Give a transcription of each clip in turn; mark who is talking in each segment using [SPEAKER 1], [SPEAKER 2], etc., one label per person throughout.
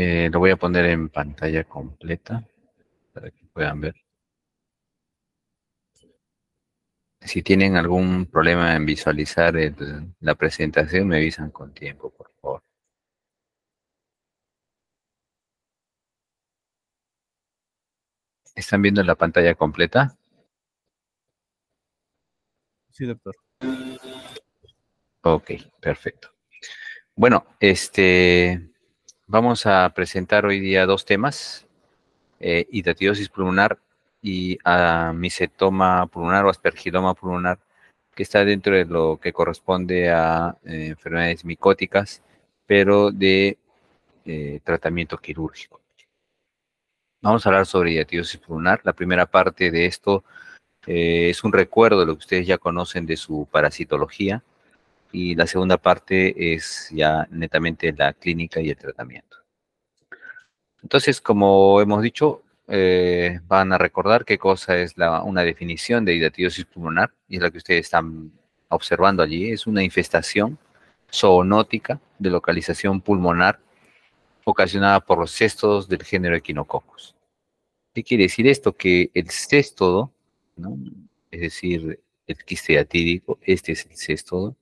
[SPEAKER 1] Lo voy a poner en pantalla completa para que puedan ver. Si tienen algún problema en visualizar la presentación, me avisan con tiempo, por favor. ¿Están viendo la pantalla completa?
[SPEAKER 2] Sí, doctor.
[SPEAKER 1] Ok, perfecto. Bueno, vamos a presentar hoy día dos temas, hidratidosis pulmonar y micetoma pulmonar o aspergiloma pulmonar, que está dentro de lo que corresponde a enfermedades micóticas, pero de tratamiento quirúrgico. Vamos a hablar sobre hidratidosis pulmonar. La primera parte de esto es un recuerdo de lo que ustedes ya conocen de su parasitología, y la segunda parte es ya netamente la clínica y el tratamiento. Entonces, como hemos dicho, van a recordar qué cosa es una definición de hidratidosis pulmonar, y es la que ustedes están observando allí. Es una infestación zoonótica de localización pulmonar ocasionada por los céstodos del género Echinococcus. ¿Qué quiere decir esto? Que el céstodo, ¿no? Es decir, el quiste hidatídico, este es el céstodo,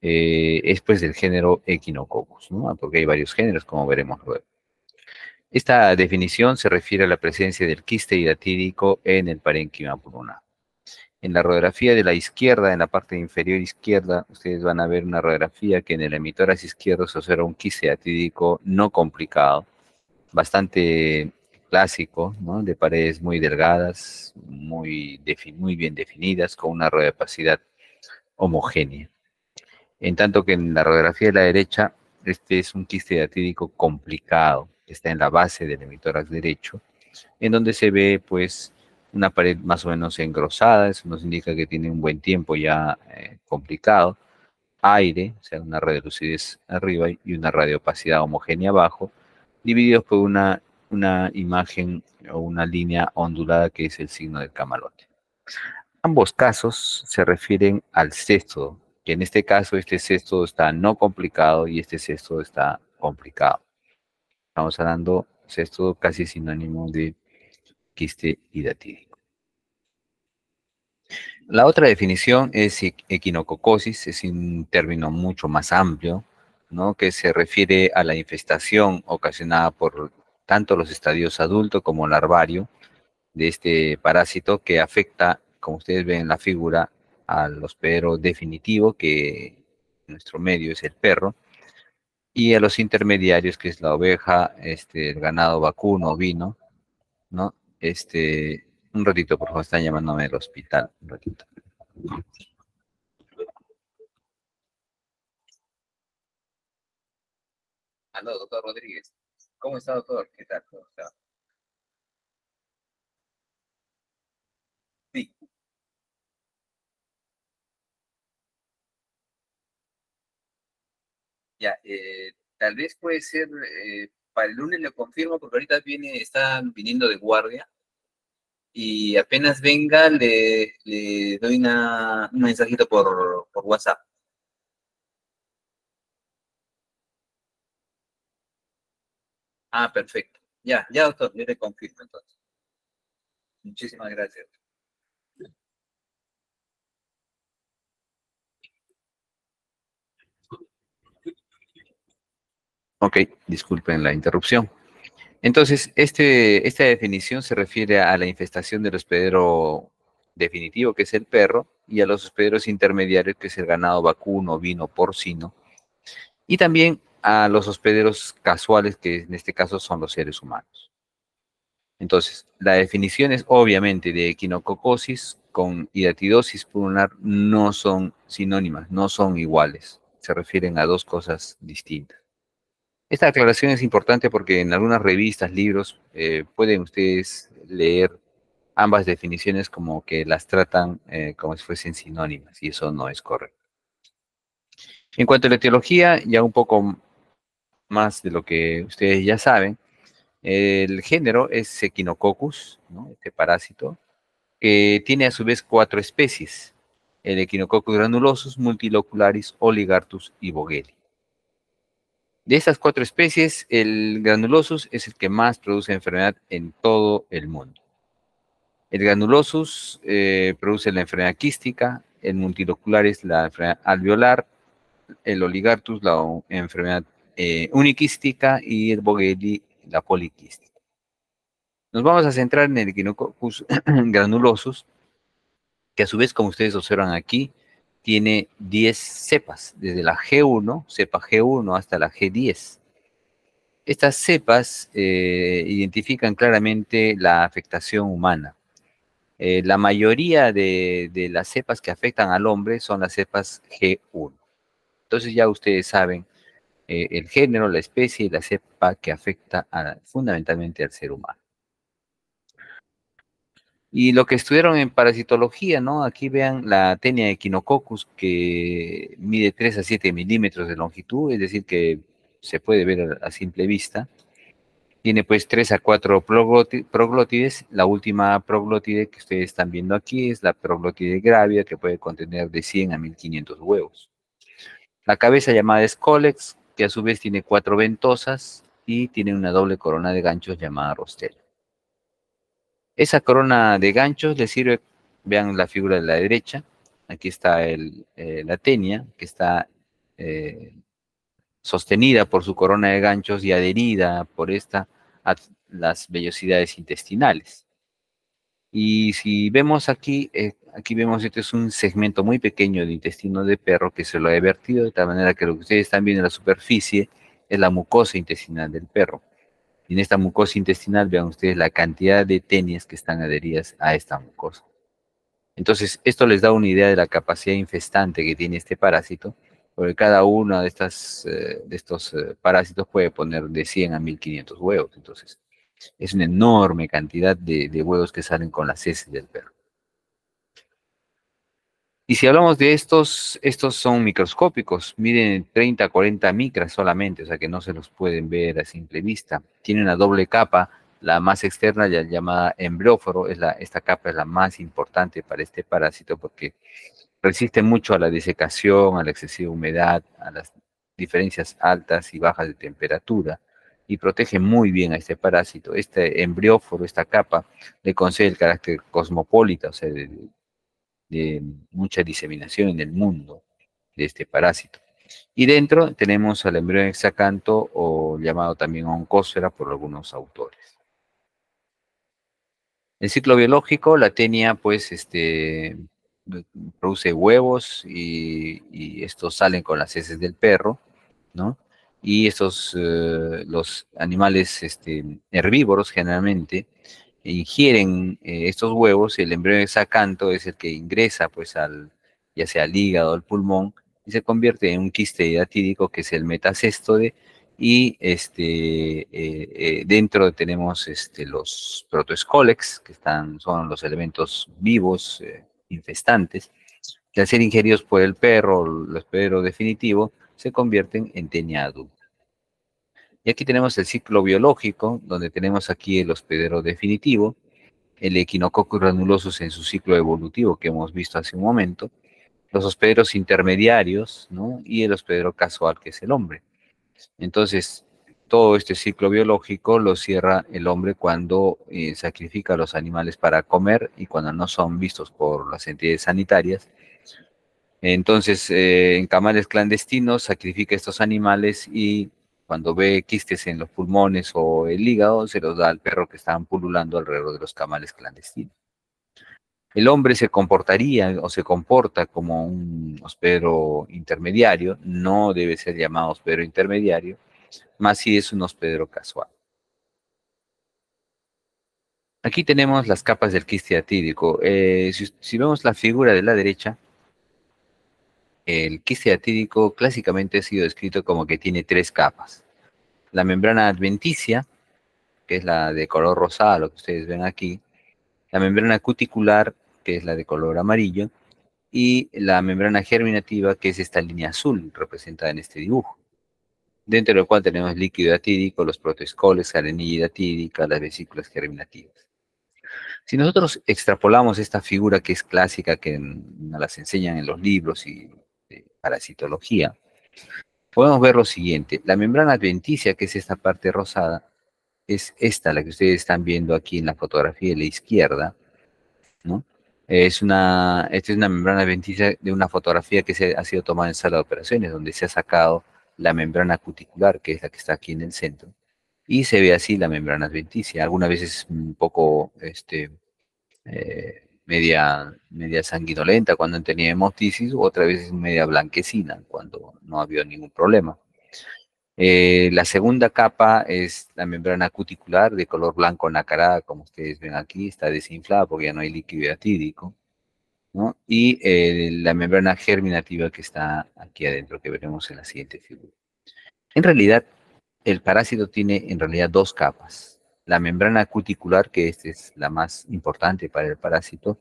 [SPEAKER 1] es pues del género Echinococcus, ¿no? Porque hay varios géneros, como veremos luego. Esta definición se refiere a la presencia del quiste hidatídico en el parénquima pulmonar. En la radiografía de la izquierda, en la parte inferior izquierda, ustedes van a ver una radiografía que en el hemitórax izquierdo se observa un quiste hidatídico no complicado, bastante clásico, ¿no? De paredes muy delgadas, muy bien definidas, con una radiopacidad homogénea. En tanto que en la radiografía de la derecha, este es un quiste hidatídico complicado, que está en la base del hemitórax derecho, en donde se ve pues una pared más o menos engrosada. Eso nos indica que tiene un buen tiempo ya complicado, aire, o sea, una radiolucidez arriba y una radiopacidad homogénea abajo, divididos por una imagen o una línea ondulada que es el signo del camalote. Ambos casos se refieren al cesto, que en este caso este cesto está no complicado y este cesto está complicado. Estamos hablando cesto casi sinónimo de quiste hidatídico. La otra definición es equinococosis, es un término mucho más amplio, ¿no? Que se refiere a la infestación ocasionada por tanto los estadios adulto como larvario de este parásito, que afecta, como ustedes ven en la figura, al hospedero definitivo, que en nuestro medio es el perro, y a los intermediarios, que es la oveja, el ganado vacuno, ovino, ¿no? Un ratito, por favor, están llamándome del hospital, un ratito. Aló, doctor Rodríguez. ¿Cómo está, doctor? ¿Qué tal? ¿Cómo está? Sí, ya. Tal vez puede ser, para el lunes le confirmo, porque ahorita están viniendo de guardia, y apenas venga le doy un mensajito por WhatsApp. Ah, perfecto. Ya, ya, doctor, yo le confirmo entonces. Muchísimas gracias. Ok, disculpen la interrupción. Entonces, esta definición se refiere a la infestación del hospedero definitivo, que es el perro, y a los hospederos intermediarios, que es el ganado vacuno, ovino, porcino, y también a los hospederos casuales, que en este caso son los seres humanos. Entonces, la definición es obviamente de equinococosis con hidatidosis pulmonar, no son sinónimas, no son iguales, se refieren a dos cosas distintas. Esta aclaración es importante porque en algunas revistas, libros, pueden ustedes leer ambas definiciones como que las tratan como si fuesen sinónimas, y eso no es correcto. En cuanto a la etiología, ya un poco más de lo que ustedes ya saben, el género es Echinococcus, ¿no? Este parásito, que tiene a su vez cuatro especies: el Echinococcus granulosus, multilocularis, oligartus y vogeli. De estas cuatro especies, el granulosus es el que más produce enfermedad en todo el mundo. El granulosus produce la enfermedad quística, el multilocularis la enfermedad alveolar, el oligartus la enfermedad uniquística y el Bogeli la poliquística. Nos vamos a centrar en el Echinococcus granulosus, que a su vez, como ustedes observan aquí, tiene 10 cepas, desde la G1, cepa G1 hasta la G10. Estas cepas identifican claramente la afectación humana. La mayoría de las cepas que afectan al hombre son las cepas G1. Entonces ya ustedes saben el género, la especie y la cepa que afecta fundamentalmente al ser humano. Y lo que estudiaron en parasitología, ¿no? Aquí vean la Taenia echinococcus, que mide 3 a 7 milímetros de longitud, es decir, que se puede ver a simple vista. Tiene pues 3 a 4 proglótides. La última proglótide que ustedes están viendo aquí es la proglótide gravia, que puede contener de 100 a 1500 huevos. La cabeza llamada Scolex, que a su vez tiene 4 ventosas y tiene una doble corona de ganchos llamada rostela. Esa corona de ganchos le sirve, vean la figura de la derecha, aquí está la tenia, que está sostenida por su corona de ganchos y adherida por esta a las vellosidades intestinales. Y si vemos aquí, aquí vemos este es un segmento muy pequeño de intestino de perro que se lo he vertido de tal manera que lo que ustedes están viendo en la superficie es la mucosa intestinal del perro. Y en esta mucosa intestinal vean ustedes la cantidad de tenias que están adheridas a esta mucosa. Entonces, esto les da una idea de la capacidad infestante que tiene este parásito, porque cada uno de estos parásitos puede poner de 100 a 1500 huevos. Entonces, es una enorme cantidad de huevos que salen con las heces del perro. Y si hablamos de estos son microscópicos, miden 30 a 40 micras solamente, o sea que no se los pueden ver a simple vista. Tiene una doble capa, la más externa, ya llamada embrióforo, esta capa es la más importante para este parásito porque resiste mucho a la desecación, a la excesiva humedad, a las diferencias altas y bajas de temperatura y protege muy bien a este parásito. Este embrióforo, esta capa, le concede el carácter cosmopolita, o sea, de mucha diseminación en el mundo de este parásito. Y dentro tenemos al embrión hexacanto o llamado también oncósfera por algunos autores. El ciclo biológico, la tenia pues produce huevos y estos salen con las heces del perro, ¿no? Y los animales herbívoros generalmente ingieren estos huevos y el embrión hexacanto es el que ingresa pues ya sea al hígado o al pulmón y se convierte en un quiste hidatídico que es el metacéstode y dentro tenemos los protoescolex, que son los elementos vivos, infestantes, que al ser ingeridos por el perro, el hospedero definitivo, se convierten en tenia adulta. Y aquí tenemos el ciclo biológico, donde tenemos aquí el hospedero definitivo, el Echinococcus granulosus en su ciclo evolutivo que hemos visto hace un momento, los hospederos intermediarios, ¿no? Y el hospedero casual, que es el hombre. Entonces, todo este ciclo biológico lo cierra el hombre cuando sacrifica a los animales para comer y cuando no son vistos por las entidades sanitarias. Entonces, en camales clandestinos sacrifica estos animales y cuando ve quistes en los pulmones o el hígado, se los da al perro que estaban pululando alrededor de los camales clandestinos. El hombre se comportaría o se comporta como un hospedero intermediario, no debe ser llamado hospedero intermediario, más si es un hospedero casual. Aquí tenemos las capas del quiste atídico. Si vemos la figura de la derecha, el quiste atídico clásicamente ha sido descrito como que tiene 3 capas. La membrana adventicia, que es la de color rosada, lo que ustedes ven aquí. La membrana cuticular, que es la de color amarillo. Y la membrana germinativa, que es esta línea azul representada en este dibujo. Dentro de lo cual tenemos líquido atídico, los protoescoles, arenilla hidatídica, las vesículas germinativas. Si nosotros extrapolamos esta figura que es clásica, que nos las enseñan en los libros y de parasitología, podemos ver lo siguiente. La membrana adventicia, que es esta parte rosada, es esta, la que ustedes están viendo aquí en la fotografía de la izquierda, ¿no? Esta es una membrana adventicia de una fotografía que ha sido tomada en sala de operaciones, donde se ha sacado la membrana cuticular, que es la que está aquí en el centro, y se ve así la membrana adventicia. Algunas veces un poco media sanguinolenta cuando tenía hemoptisis, otras veces media blanquecina cuando no había ningún problema. La segunda capa es la membrana cuticular de color blanco nacarada, como ustedes ven aquí, está desinflada porque ya no hay líquido atídico, ¿no? Y la membrana germinativa que está aquí adentro, que veremos en la siguiente figura. En realidad, el parásito tiene en realidad dos capas. La membrana cuticular, que esta es la más importante para el parásito,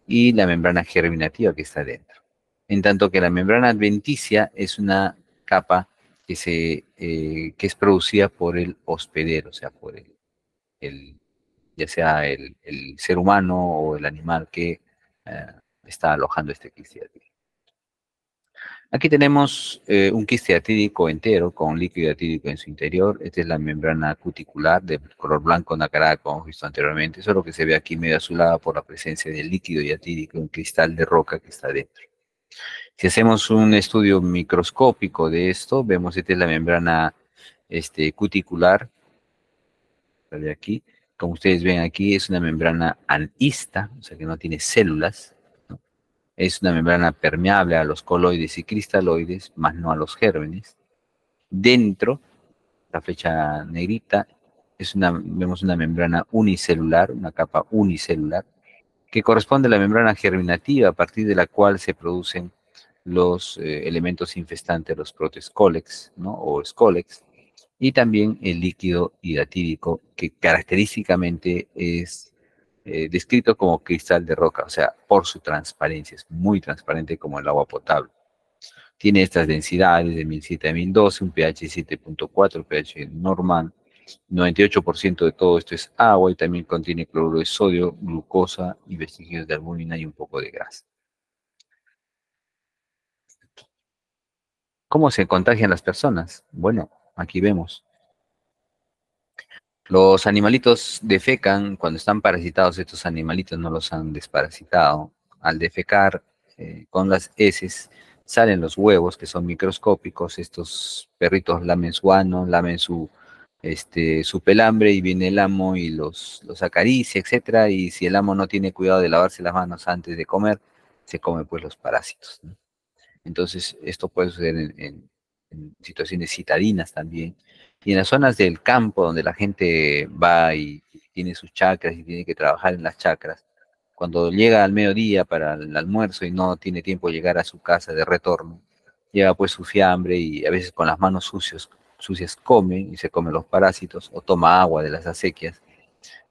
[SPEAKER 1] y la membrana germinativa que está dentro. En tanto que la membrana adventicia es una capa que es producida por el hospedero, o sea, por ya sea el ser humano o el animal que eh, está alojando este quiste. Aquí tenemos un quiste atídico entero con líquido atídico en su interior. Esta es la membrana cuticular de color blanco nacarada, como hemos visto anteriormente, solo que se ve aquí medio azulada por la presencia del líquido y atídico, un cristal de roca que está dentro. Si hacemos un estudio microscópico de esto, vemos esta es la membrana cuticular, la de aquí. Como ustedes ven aquí, es una membrana anista, o sea que no tiene células, ¿no? Es una membrana permeable a los coloides y cristaloides, más no a los gérmenes. Dentro, la flecha negrita, vemos una membrana unicelular, una capa unicelular, que corresponde a la membrana germinativa, a partir de la cual se producen los elementos infestantes, los protoscolex, ¿no? O scolex, y también el líquido hidratídico, que característicamente es descrito como cristal de roca, o sea, por su transparencia, es muy transparente como el agua potable. Tiene estas densidades de 1007 a 1012, un pH 7.4, pH normal. 98% de todo esto es agua y también contiene cloruro de sodio, glucosa y vestigios de albúmina y un poco de grasa. ¿Cómo se contagian las personas? Bueno, aquí vemos. Los animalitos defecan, cuando están parasitados, estos animalitos no los han desparasitado. Al defecar con las heces, salen los huevos que son microscópicos. Estos perritos lamen su ano, lamen su pelambre y viene el amo y los acaricia, etcétera. Y si el amo no tiene cuidado de lavarse las manos antes de comer, se come pues los parásitos, ¿no? Entonces, esto puede suceder en situaciones citadinas también. Y en las zonas del campo donde la gente va y tiene sus chacras y tiene que trabajar en las chacras, cuando llega al mediodía para el almuerzo y no tiene tiempo de llegar a su casa de retorno, lleva pues su fiambre y a veces con las manos sucias come y se come los parásitos o toma agua de las acequias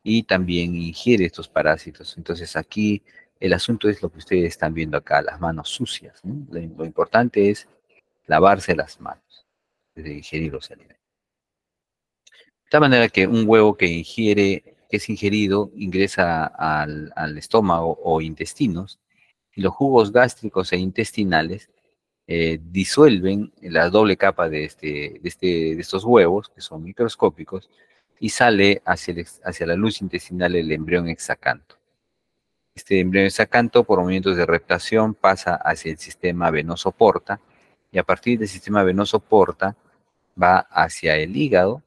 [SPEAKER 1] y también ingiere estos parásitos. Entonces aquí el asunto es lo que ustedes están viendo acá, las manos sucias, ¿no? Lo importante es lavarse las manos desde ingerir los alimentos. De tal manera que un huevo que es ingerido, ingresa al estómago o intestinos, y los jugos gástricos e intestinales disuelven la doble capa de estos huevos, que son microscópicos, y sale hacia la luz intestinal el embrión hexacanto. Este embrión hexacanto, por movimientos de reptación, pasa hacia el sistema venoso porta, y a partir del sistema venoso porta va hacia el hígado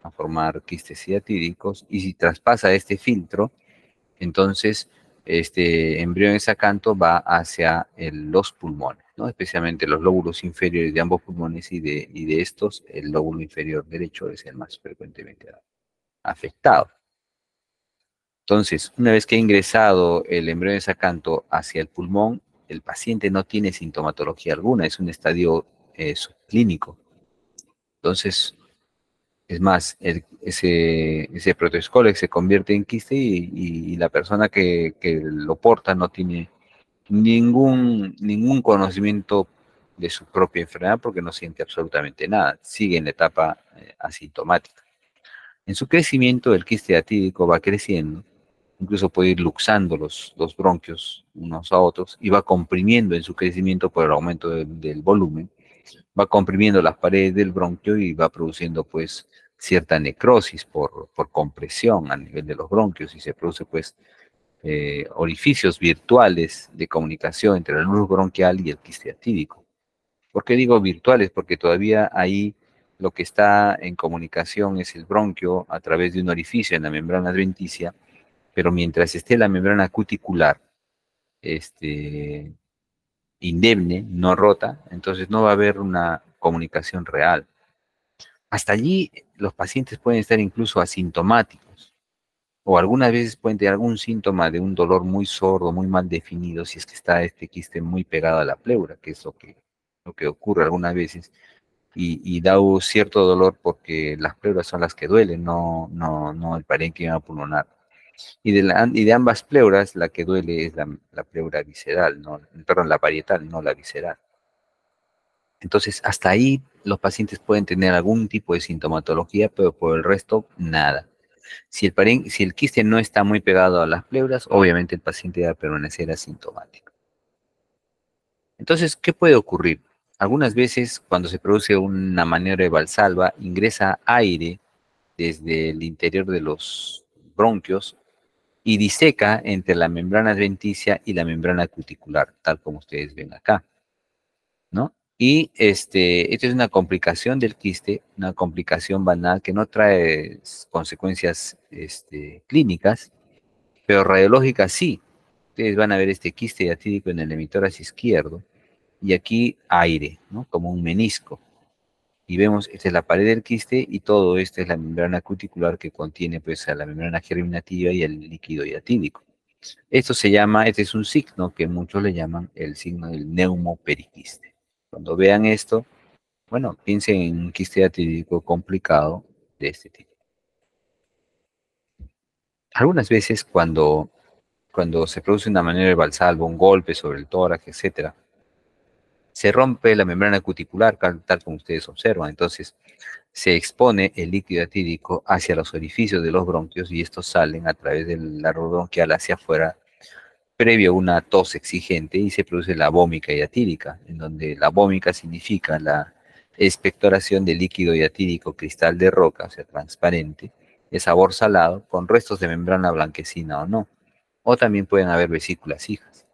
[SPEAKER 1] a formar quistes hiatídicos, y si traspasa este filtro, entonces este embrión hexacanto va hacia los pulmones, ¿no? Especialmente los lóbulos inferiores de ambos pulmones, y de estos el lóbulo inferior derecho es el más frecuentemente afectado. Entonces, una vez que ha ingresado el embrión hexacanto hacia el pulmón, el paciente no tiene sintomatología alguna, es un estadio subclínico. Entonces, es más, ese protoescólex se convierte en quiste y la persona que lo porta no tiene ningún conocimiento de su propia enfermedad porque no siente absolutamente nada, sigue en la etapa asintomática. En su crecimiento, el quiste atídico va creciendo, incluso puede ir luxando los bronquios unos a otros y va comprimiendo en su crecimiento por el aumento del volumen, va comprimiendo las paredes del bronquio y va produciendo pues cierta necrosis por compresión a nivel de los bronquios y se produce pues orificios virtuales de comunicación entre el nervio bronquial y el quiste atídico. ¿Por qué digo virtuales? Porque todavía ahí lo que está en comunicación es el bronquio a través de un orificio en la membrana adventicia, pero mientras esté la membrana cuticular indemne, no rota, entonces no va a haber una comunicación real. Hasta allí los pacientes pueden estar incluso asintomáticos o algunas veces pueden tener algún síntoma de un dolor muy sordo, muy mal definido, si es que está este quiste muy pegado a la pleura, que es lo que ocurre algunas veces, y da un cierto dolor porque las pleuras son las que duelen, no el parénquima pulmonar. Y de ambas pleuras, la que duele es la pleura visceral, no, perdón, la parietal, no la visceral. Entonces, hasta ahí los pacientes pueden tener algún tipo de sintomatología, pero por el resto, nada. Si el quiste no está muy pegado a las pleuras, obviamente el paciente va a permanecer asintomático. Entonces, ¿qué puede ocurrir? Algunas veces, cuando se produce una maniobra de Valsalva, ingresa aire desde el interior de los bronquios y diseca entre la membrana adventicia y la membrana cuticular, tal como ustedes ven acá, ¿no? Y esta es una complicación del quiste, una complicación banal que no trae consecuencias clínicas, pero radiológicas sí. Ustedes van a ver este quiste diatídico en el hemitórax izquierdo y aquí aire, ¿no? Como un menisco. Y vemos, esta es la pared del quiste y todo esto es la membrana cuticular que contiene pues a la membrana germinativa y el líquido diatídico. Esto se llama, este es un signo que muchos le llaman el signo del neumoperiquiste. Cuando vean esto, bueno, piensen en un quiste diatídico complicado de este tipo. Algunas veces cuando se produce una maniobra de Valsalva, un golpe sobre el tórax, etcétera, se rompe la membrana cuticular, tal como ustedes observan. Entonces, se expone el líquido atídico hacia los orificios de los bronquios y estos salen a través del árbol bronquial hacia afuera, previo a una tos exigente, y se produce la vómica diatídica, en donde la vómica significa la expectoración de líquido diatídico cristal de roca, o sea, transparente, de sabor salado, con restos de membrana blanquecina o no. O también pueden haber vesículas hijas.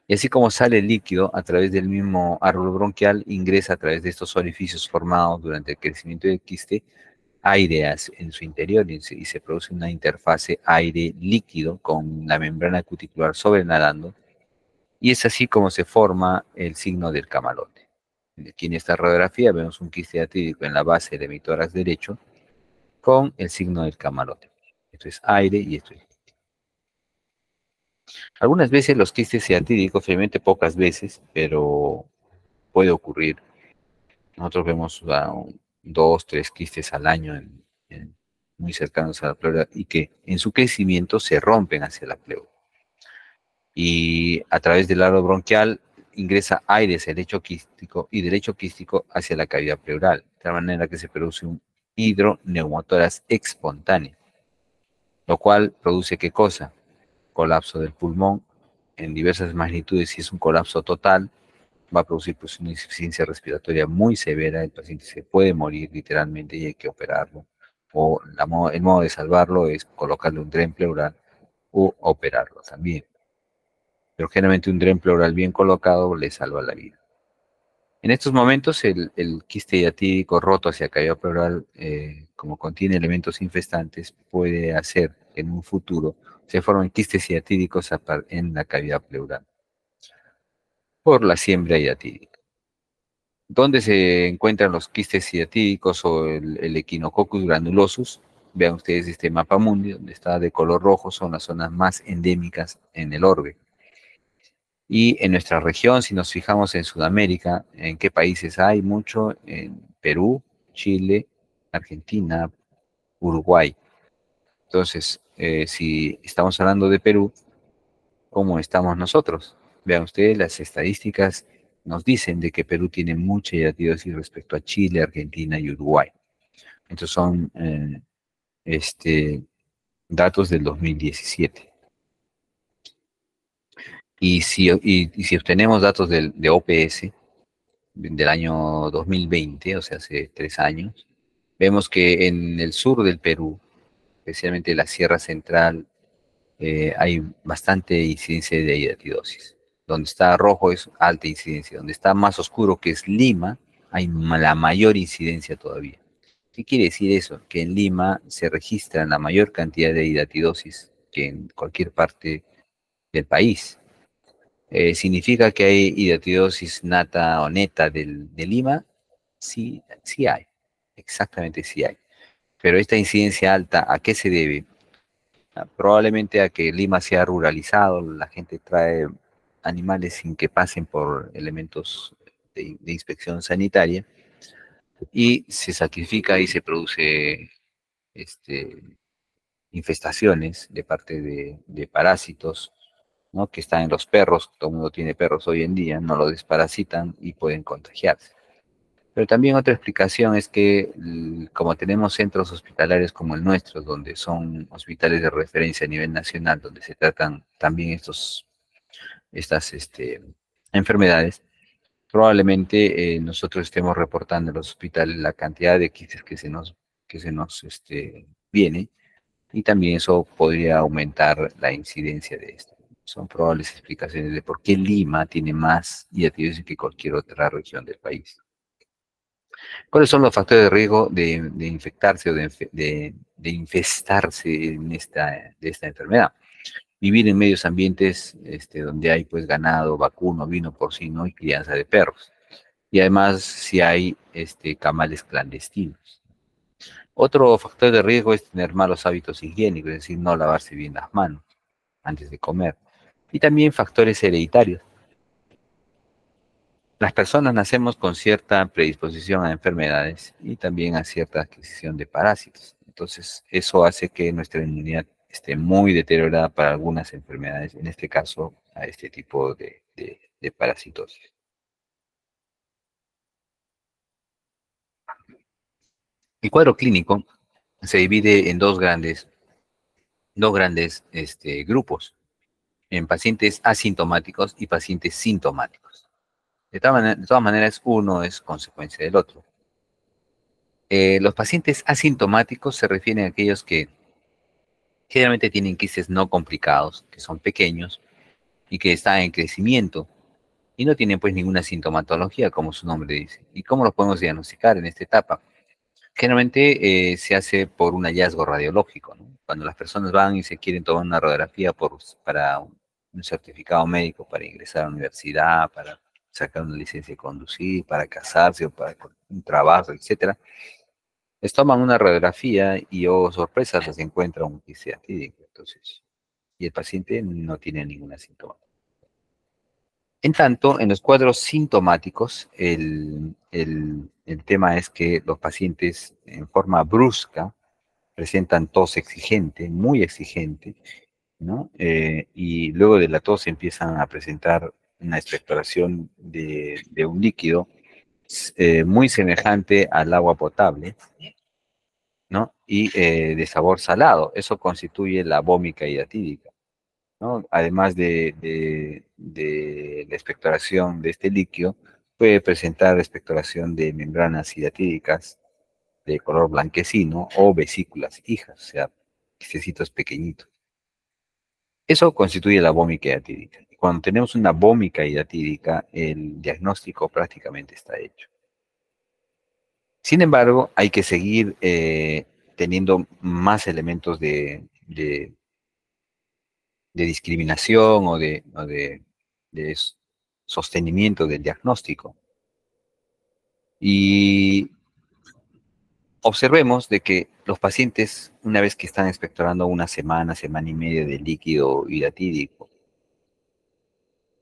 [SPEAKER 1] Y así como sale el líquido a través del mismo árbol bronquial, ingresa a través de estos orificios formados durante el crecimiento del quiste aire en su interior y se produce una interfase aire-líquido con la membrana cuticular sobrenadando. Y es así como se forma el signo del camalote. Aquí en esta radiografía vemos un quiste diatídico en la base del hemitórax derecho con el signo del camalote. Esto es aire y esto es. Algunas veces los quistes diatídicos, obviamente pocas veces, pero puede ocurrir. Nosotros vemos dos, tres quistes al año muy cercanos a la pleura y que en su crecimiento se rompen hacia la pleura. Y a través del aro bronquial ingresa aire hacia el lecho quístico y del lecho quístico hacia la cavidad pleural, de tal manera que se produce un hidroneumotórax espontáneo, lo cual produce ¿qué cosa? Colapso del pulmón en diversas magnitudes. Si es un colapso total, va a producir pues, una insuficiencia respiratoria muy severa, el paciente se puede morir literalmente y hay que operarlo. O el modo de salvarlo es colocarle un dren pleural o operarlo también. Pero generalmente un dren pleural bien colocado le salva la vida. En estos momentos el quiste diatídico roto hacia cavidad pleural, como contiene elementos infestantes, puede hacer que en un futuro se formen quistes diatídicos en la cavidad pleural por la siembra diatídica. ¿Dónde se encuentran los quistes diatídicos o el Echinococcus granulosus? Vean ustedes este mapa mundi, donde está de color rojo, son las zonas más endémicas en el orbe. Y en nuestra región, si nos fijamos en Sudamérica, ¿en qué países hay mucho? En Perú, Chile, Argentina, Uruguay. Entonces, si estamos hablando de Perú, ¿cómo estamos nosotros? Vean ustedes, las estadísticas nos dicen de que Perú tiene mucha hidratidosis respecto a Chile, Argentina y Uruguay. Estos son datos del 2017. Y si obtenemos datos de OPS, del año 2020, o sea, hace 3 años, vemos que en el sur del Perú, especialmente la Sierra Central, hay bastante incidencia de hidatidosis. Donde está rojo es alta incidencia, donde está más oscuro, que es Lima, hay la mayor incidencia todavía. ¿Qué quiere decir eso? Que en Lima se registra la mayor cantidad de hidatidosis que en cualquier parte del país. ¿Significa que hay hidatidosis nata o neta de Lima? Sí, sí hay, exactamente sí hay. Pero esta incidencia alta, ¿a qué se debe? Probablemente a que Lima sea ruralizado, la gente trae animales sin que pasen por elementos de inspección sanitaria y se sacrifica y se produce este, infestaciones de parte de parásitos, ¿no? Que están en los perros, todo el mundo tiene perros hoy en día, no lo desparasitan y pueden contagiarse. Pero también otra explicación es que como tenemos centros hospitalarios como el nuestro, donde son hospitales de referencia a nivel nacional, donde se tratan también estas enfermedades, probablemente nosotros estemos reportando en los hospitales la cantidad de quistes que se nos viene, y también eso podría aumentar la incidencia de esto. Son probables explicaciones de por qué Lima tiene más hidatidosis que cualquier otra región del país. ¿Cuáles son los factores de riesgo de infectarse o de infestarse de esta enfermedad? Vivir en medios ambientes donde hay pues ganado, vacuno, vino porcino y crianza de perros. Y además si hay camales clandestinos. Otro factor de riesgo es tener malos hábitos higiénicos, es decir, no lavarse bien las manos antes de comer. Y también factores hereditarios. Las personas nacemos con cierta predisposición a enfermedades y también a cierta adquisición de parásitos. Entonces, eso hace que nuestra inmunidad esté muy deteriorada para algunas enfermedades, en este caso, a este tipo de parasitosis. El cuadro clínico se divide en dos grandes grupos, en pacientes asintomáticos y pacientes sintomáticos. De todas maneras, uno es consecuencia del otro. Los pacientes asintomáticos se refieren a aquellos que generalmente tienen quistes no complicados, que son pequeños y que están en crecimiento y no tienen pues ninguna sintomatología, como su nombre dice. ¿Y cómo los podemos diagnosticar en esta etapa? Generalmente se hace por un hallazgo radiológico, ¿no? Cuando las personas van y se quieren tomar una radiografía para un certificado médico, para ingresar a la universidad, para sacar una licencia de conducir, para casarse o para un trabajo, etcétera, les toman una radiografía y, oh sorpresa, se encuentra un quiste atípico. Entonces, y el paciente no tiene ninguna síntoma. En tanto, en los cuadros sintomáticos, el tema es que los pacientes en forma brusca presentan tos exigente, muy exigente, ¿no? Y luego de la tos empiezan a presentar una expectoración de un líquido muy semejante al agua potable, ¿no? Y de sabor salado. Eso constituye la vómica hidatídica, ¿no? Además de la expectoración de este líquido, puede presentar expectoración de membranas hidatídicas de color blanquecino o vesículas hijas, o sea, quistecitos pequeñitos. Eso constituye la vómica hidatídica. Y cuando tenemos una vómica hidatídica, el diagnóstico prácticamente está hecho. Sin embargo, hay que seguir teniendo más elementos de discriminación de sostenimiento del diagnóstico. Y observemos de que los pacientes, una vez que están expectorando una semana, semana y media de líquido hidatídico,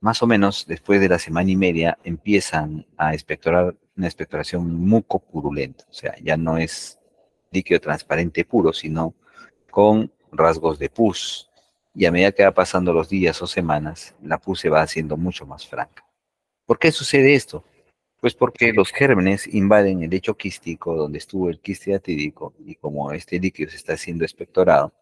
[SPEAKER 1] más o menos después de la semana y media empiezan a expectorar una expectoración mucopurulenta, o sea, ya no es líquido transparente puro, sino con rasgos de pus. Y a medida que va pasando los días o semanas, la pus se va haciendo mucho más franca. ¿Por qué sucede esto? Pues porque los gérmenes invaden el lecho quístico donde estuvo el quiste atídico, y como este líquido se está siendo expectorado,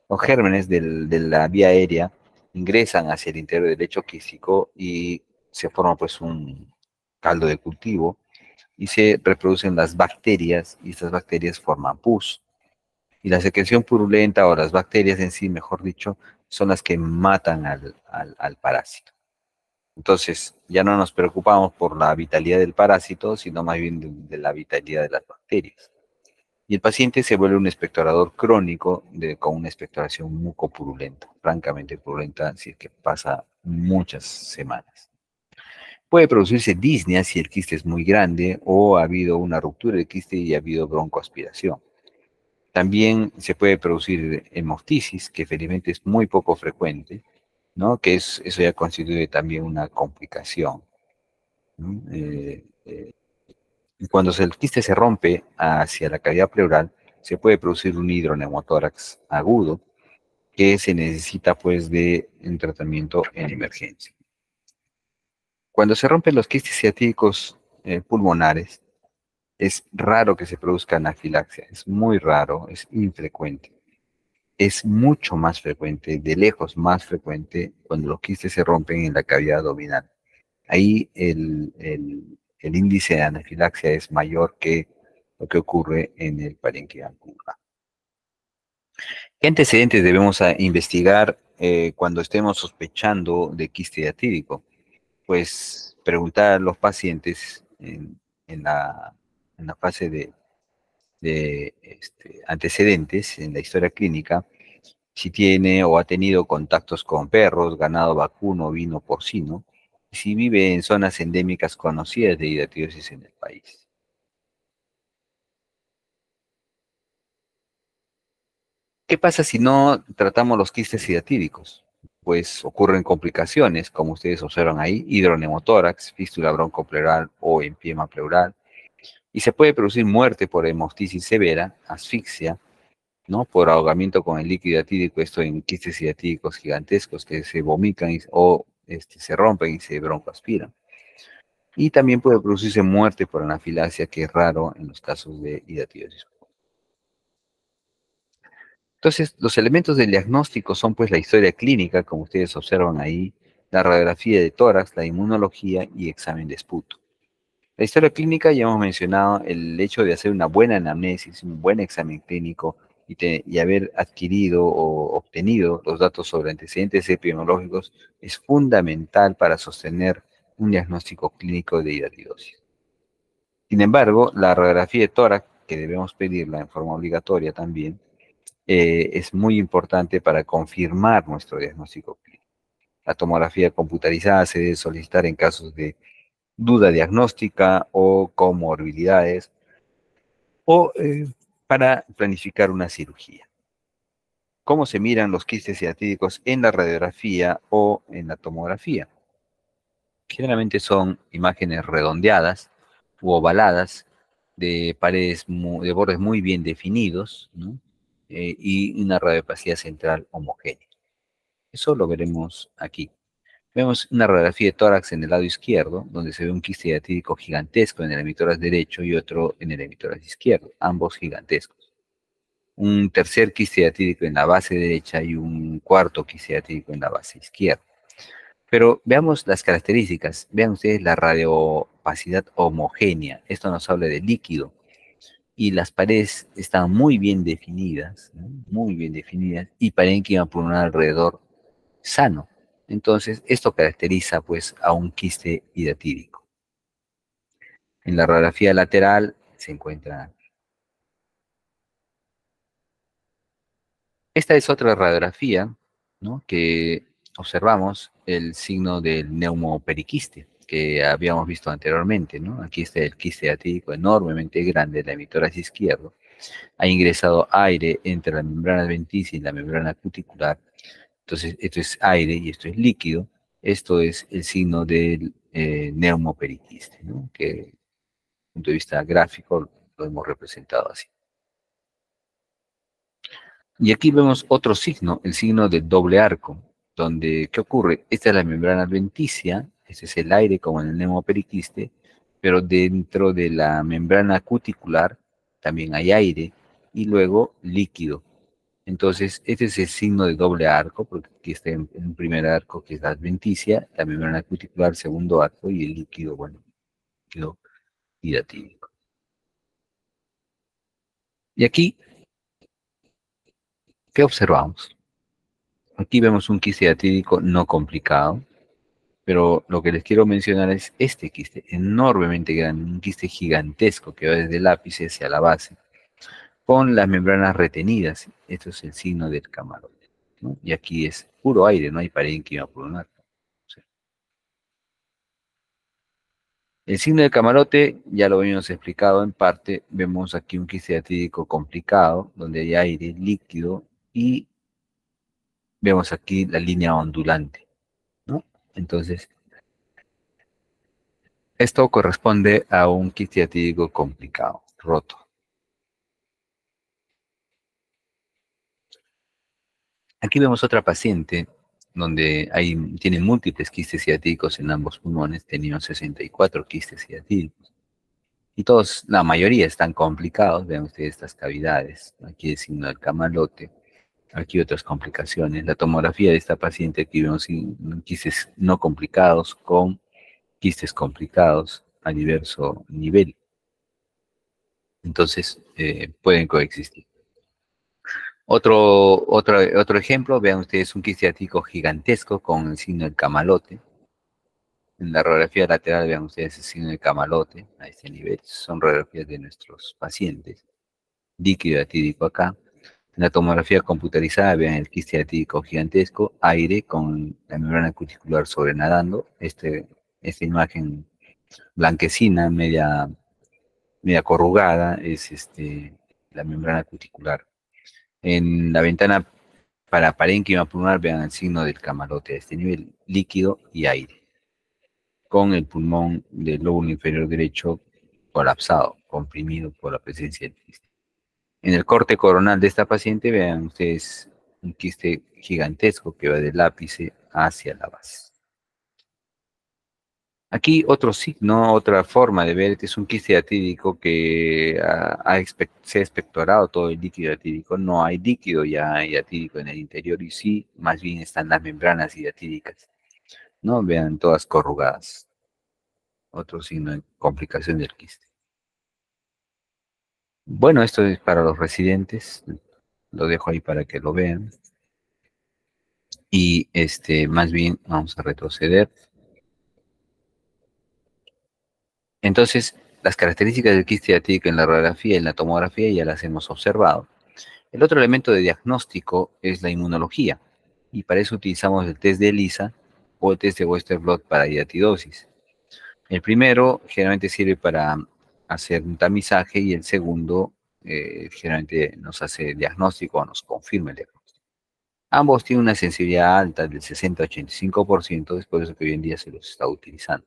[SPEAKER 1] los gérmenes de la vía aérea ingresan hacia el interior del lecho quístico y se forma pues un caldo de cultivo y se reproducen las bacterias y estas bacterias forman pus. Y la secreción purulenta o las bacterias en sí, mejor dicho, son las que matan al parásito. Entonces, ya no nos preocupamos por la vitalidad del parásito, sino más bien de la vitalidad de las bacterias. Y el paciente se vuelve un expectorador crónico con una expectoración mucopurulenta, francamente purulenta, si es que pasa muchas semanas. Puede producirse disnea si el quiste es muy grande o ha habido una ruptura del quiste y ha habido broncoaspiración. También se puede producir hemoptisis, que felizmente es muy poco frecuente, ¿no? Eso ya constituye también una complicación, ¿no? Cuando el quiste se rompe hacia la cavidad pleural, se puede producir un hidroneumotórax agudo que se necesita pues de un tratamiento en emergencia. Cuando se rompen los quistes ciatídicos pulmonares, es raro que se produzca anafilaxia, es muy raro, es infrecuente. Es mucho más frecuente, de lejos más frecuente, cuando los quistes se rompen en la cavidad abdominal. Ahí el índice de anafilaxia es mayor que lo que ocurre en el parénquima pulmonar. ¿Qué antecedentes debemos investigar cuando estemos sospechando de quiste diatídico? Pues preguntar a los pacientes en la fase de antecedentes, en la historia clínica, si tiene o ha tenido contactos con perros, ganado vacuno, vino, porcino, y si vive en zonas endémicas conocidas de hidatidosis en el país. ¿Qué pasa si no tratamos los quistes hidatíricos? Pues ocurren complicaciones, como ustedes observan ahí, hidroneumotórax, fístula broncopleural o empiema pleural, y se puede producir muerte por hemoptisis severa, asfixia, ¿no? Por ahogamiento con el líquido hidatídico, esto en quistes hidatídicos gigantescos que se vomitan o se rompen y se broncoaspiran. Y también puede producirse muerte por anafilaxia, que es raro en los casos de hidatidosis. Entonces, los elementos del diagnóstico son pues la historia clínica, como ustedes observan ahí, la radiografía de tórax, la inmunología y examen de esputo. La historia clínica ya hemos mencionado el hecho de hacer una buena anamnesis, un buen examen clínico y haber adquirido o obtenido los datos sobre antecedentes epidemiológicos es fundamental para sostener un diagnóstico clínico de hidatidosis. Sin embargo, la radiografía de tórax, que debemos pedirla en forma obligatoria también, es muy importante para confirmar nuestro diagnóstico clínico. La tomografía computarizada se debe solicitar en casos de duda diagnóstica o comorbilidades o para planificar una cirugía. ¿Cómo se miran los quistes ciatídicos en la radiografía o en la tomografía? Generalmente son imágenes redondeadas u ovaladas de de bordes muy bien definidos, ¿no? Y una radiopacidad central homogénea. Eso lo veremos aquí. Vemos una radiografía de tórax en el lado izquierdo, donde se ve un quiste hiatídico gigantesco en el hemitórax derecho y otro en el hemitórax izquierdo, ambos gigantescos. Un tercer quiste hiatídico en la base derecha y un cuarto quiste hiatídico en la base izquierda. Pero veamos las características. Vean ustedes la radiopacidad homogénea. Esto nos habla de líquido. Y las paredes están muy bien definidas, ¿no? Muy bien definidas, y parénquima pulmonar alrededor sano. Entonces, esto caracteriza pues a un quiste hidatídico. En la radiografía lateral se encuentra. Esta es otra radiografía, ¿no? Que observamos el signo del neumoperiquiste que habíamos visto anteriormente, ¿no? Aquí está el quiste hidatídico enormemente grande en la hemitórax izquierdo. Ha ingresado aire entre la membrana adventicia y la membrana cuticular. Entonces, esto es aire y esto es líquido. Esto es el signo del neumoperiquiste, ¿no? Que desde el punto de vista gráfico lo hemos representado así. Y aquí vemos otro signo, el signo del doble arco, donde, ¿qué ocurre? Esta es la membrana adventicia, este es el aire como en el neumoperiquiste, pero dentro de la membrana cuticular también hay aire y luego líquido. Entonces, este es el signo de doble arco, porque aquí está en un primer arco que es la adventicia, la membrana cuticular, segundo arco y el líquido, bueno, líquido hidratídico. Y aquí, ¿qué observamos? Aquí vemos un quiste hidratídico no complicado, pero lo que les quiero mencionar es este quiste, enormemente grande, un quiste gigantesco que va desde el ápice hacia la base, con las membranas retenidas. Esto es el signo del camarote, ¿no? Y aquí es puro aire, no hay parénquima pulmonar. O sea, el signo del camarote ya lo habíamos explicado en parte. Vemos aquí un quiste hidratídico complicado, donde hay aire líquido, y vemos aquí la línea ondulante, ¿no? Entonces, esto corresponde a un quiste hidratídico complicado, roto. Aquí vemos otra paciente donde tiene múltiples quistes ciáticos en ambos pulmones, tenía 64 quistes ciáticos. Y todos, la mayoría están complicados, vean ustedes estas cavidades. Aquí el signo del camalote, aquí otras complicaciones. La tomografía de esta paciente, aquí vemos quistes no complicados con quistes complicados a diverso nivel. Entonces, pueden coexistir. Otro ejemplo, vean ustedes un quiste ciático gigantesco con el signo del camalote. En la radiografía lateral vean ustedes el signo del camalote a este nivel. Son radiografías de nuestros pacientes. Líquido atídico acá. En la tomografía computarizada vean el quiste atídico gigantesco, aire con la membrana cuticular sobrenadando. Esta imagen blanquecina, media corrugada, es la membrana cuticular. En la ventana para parénquima pulmonar vean el signo del camalote a este nivel, líquido y aire, con el pulmón del lóbulo inferior derecho colapsado, comprimido por la presencia del quiste. En el corte coronal de esta paciente vean ustedes un quiste gigantesco que va del ápice hacia la base. Aquí otro signo, otra forma de ver que es un quiste atídico que se ha expectorado todo el líquido atídico. No hay líquido ya atídico en el interior y sí, más bien están las membranas hidratídicas, ¿no? Vean todas corrugadas. Otro signo de complicación del quiste. Bueno, esto es para los residentes. Lo dejo ahí para que lo vean. Y más bien vamos a retroceder. Entonces, las características del quiste atídico en la radiografía y en la tomografía ya las hemos observado. El otro elemento de diagnóstico es la inmunología, y para eso utilizamos el test de ELISA o el test de Western blot para hidatidosis. El primero generalmente sirve para hacer un tamizaje y el segundo generalmente nos hace diagnóstico o nos confirma el diagnóstico. Ambos tienen una sensibilidad alta del 60-85%, es por eso que hoy en día se los está utilizando.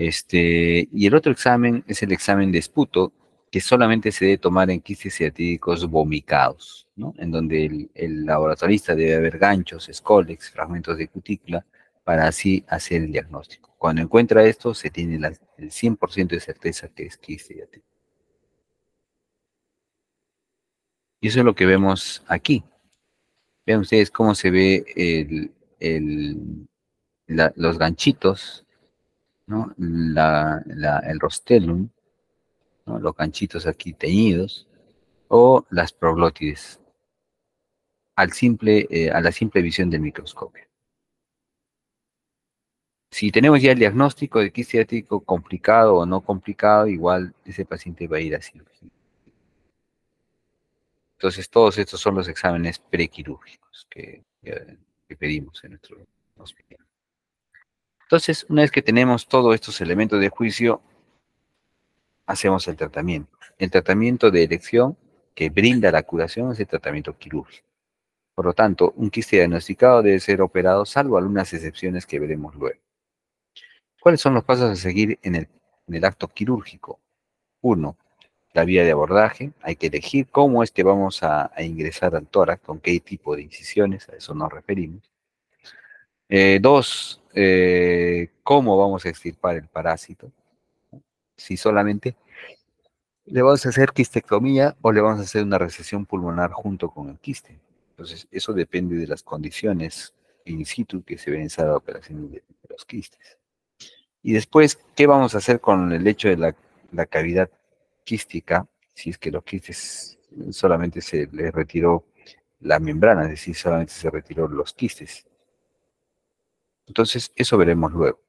[SPEAKER 1] Y el otro examen es el examen de esputo, que solamente se debe tomar en quistes ciatídicos vomicados, ¿no? En donde el laboratorista debe ver ganchos, escólex, fragmentos de cutícula, para así hacer el diagnóstico. Cuando encuentra esto, se tiene el 100% de certeza que es quiste ciático. Y eso es lo que vemos aquí. Vean ustedes cómo se ve los ganchitos, ¿no? El rostellum, ¿no? Los ganchitos aquí teñidos, o las proglótides, a la simple visión del microscopio. Si tenemos ya el diagnóstico de quiste ciático complicado o no complicado, igual ese paciente va a ir a cirugía. Entonces, todos estos son los exámenes prequirúrgicos que pedimos en nuestro hospital. Entonces, una vez que tenemos todos estos elementos de juicio, hacemos el tratamiento. El tratamiento de elección que brinda la curación es el tratamiento quirúrgico. Por lo tanto, un quiste diagnosticado debe ser operado, salvo algunas excepciones que veremos luego. ¿Cuáles son los pasos a seguir en el acto quirúrgico? 1. La vía de abordaje. Hay que elegir cómo es que vamos a ingresar al tórax, con qué tipo de incisiones, a eso nos referimos. 2. Cómo vamos a extirpar el parásito. Si solamente le vamos a hacer quistectomía o le vamos a hacer una resección pulmonar junto con el quiste. Entonces, eso depende de las condiciones in situ que se ven en esa operación de los quistes. Y después, ¿qué vamos a hacer con el hecho de la cavidad quística? Si es que los quistes solamente se les retiró la membrana, es decir, solamente se retiró los quistes. Entonces, eso veremos luego.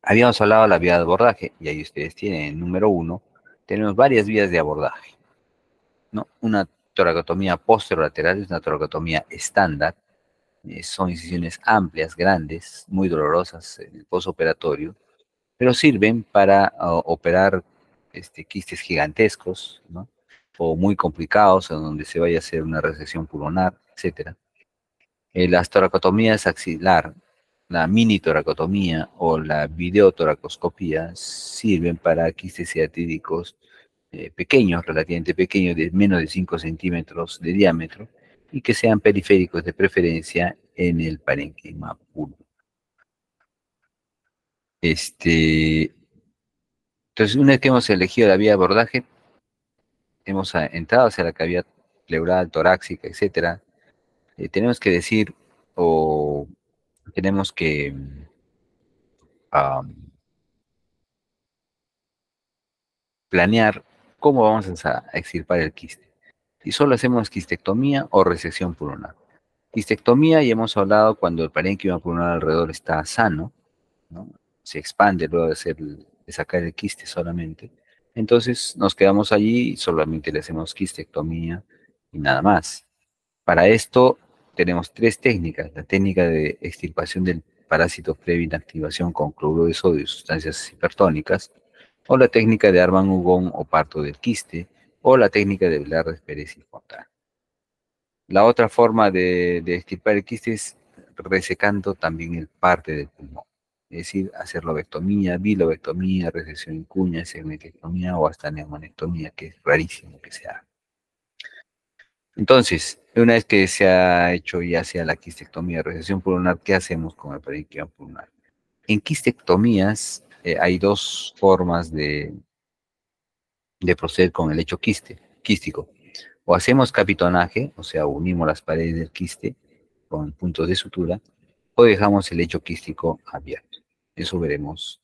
[SPEAKER 1] Habíamos hablado de la vía de abordaje, y ahí ustedes tienen, número uno, tenemos varias vías de abordaje, ¿no? Una toracotomía posterolateral es una toracotomía estándar, son incisiones amplias, grandes, muy dolorosas en el postoperatorio, pero sirven para operar quistes gigantescos, ¿no? O muy complicados, en donde se vaya a hacer una resección pulmonar, etcétera. Las toracotomías axilar, la mini toracotomía o la videotoracoscopía sirven para quistes ciatídicos pequeños, relativamente pequeños, de menos de 5 centímetros de diámetro, y que sean periféricos de preferencia en el parénquima pulmonar. Entonces, una vez que hemos elegido la vía de abordaje, hemos entrado hacia la cavidad pleural, torácica, etcétera, tenemos que decir o tenemos que um, planear cómo vamos a extirpar el quiste. Si solo hacemos quistectomía o resección pulmonar. Quistectomía, ya hemos hablado cuando el parénquima pulmonar alrededor está sano, ¿no? Se expande luego de sacar el quiste solamente. Entonces nos quedamos allí y solamente le hacemos quistectomía y nada más. Para esto tenemos tres técnicas: la técnica de extirpación del parásito previa inactivación con cloruro de sodio y sustancias hipertónicas, o la técnica de Arman-Hugón o parto del quiste, o la técnica de Velarde, Pérez y Fontana. La otra forma de extirpar el quiste es resecando también el parte del pulmón, es decir, hacer lobectomía, bilobectomía, resección en cuña, segmentectomía o hasta neumonectomía, que es rarísimo que se haga. Entonces, una vez que se ha hecho ya sea la quistectomía, resección pulmonar, ¿qué hacemos con el parénquima pulmonar? En quistectomías hay dos formas de proceder con el hecho quístico. O hacemos capitonaje, o sea, unimos las paredes del quiste con puntos de sutura, o dejamos el hecho quístico abierto. Eso veremos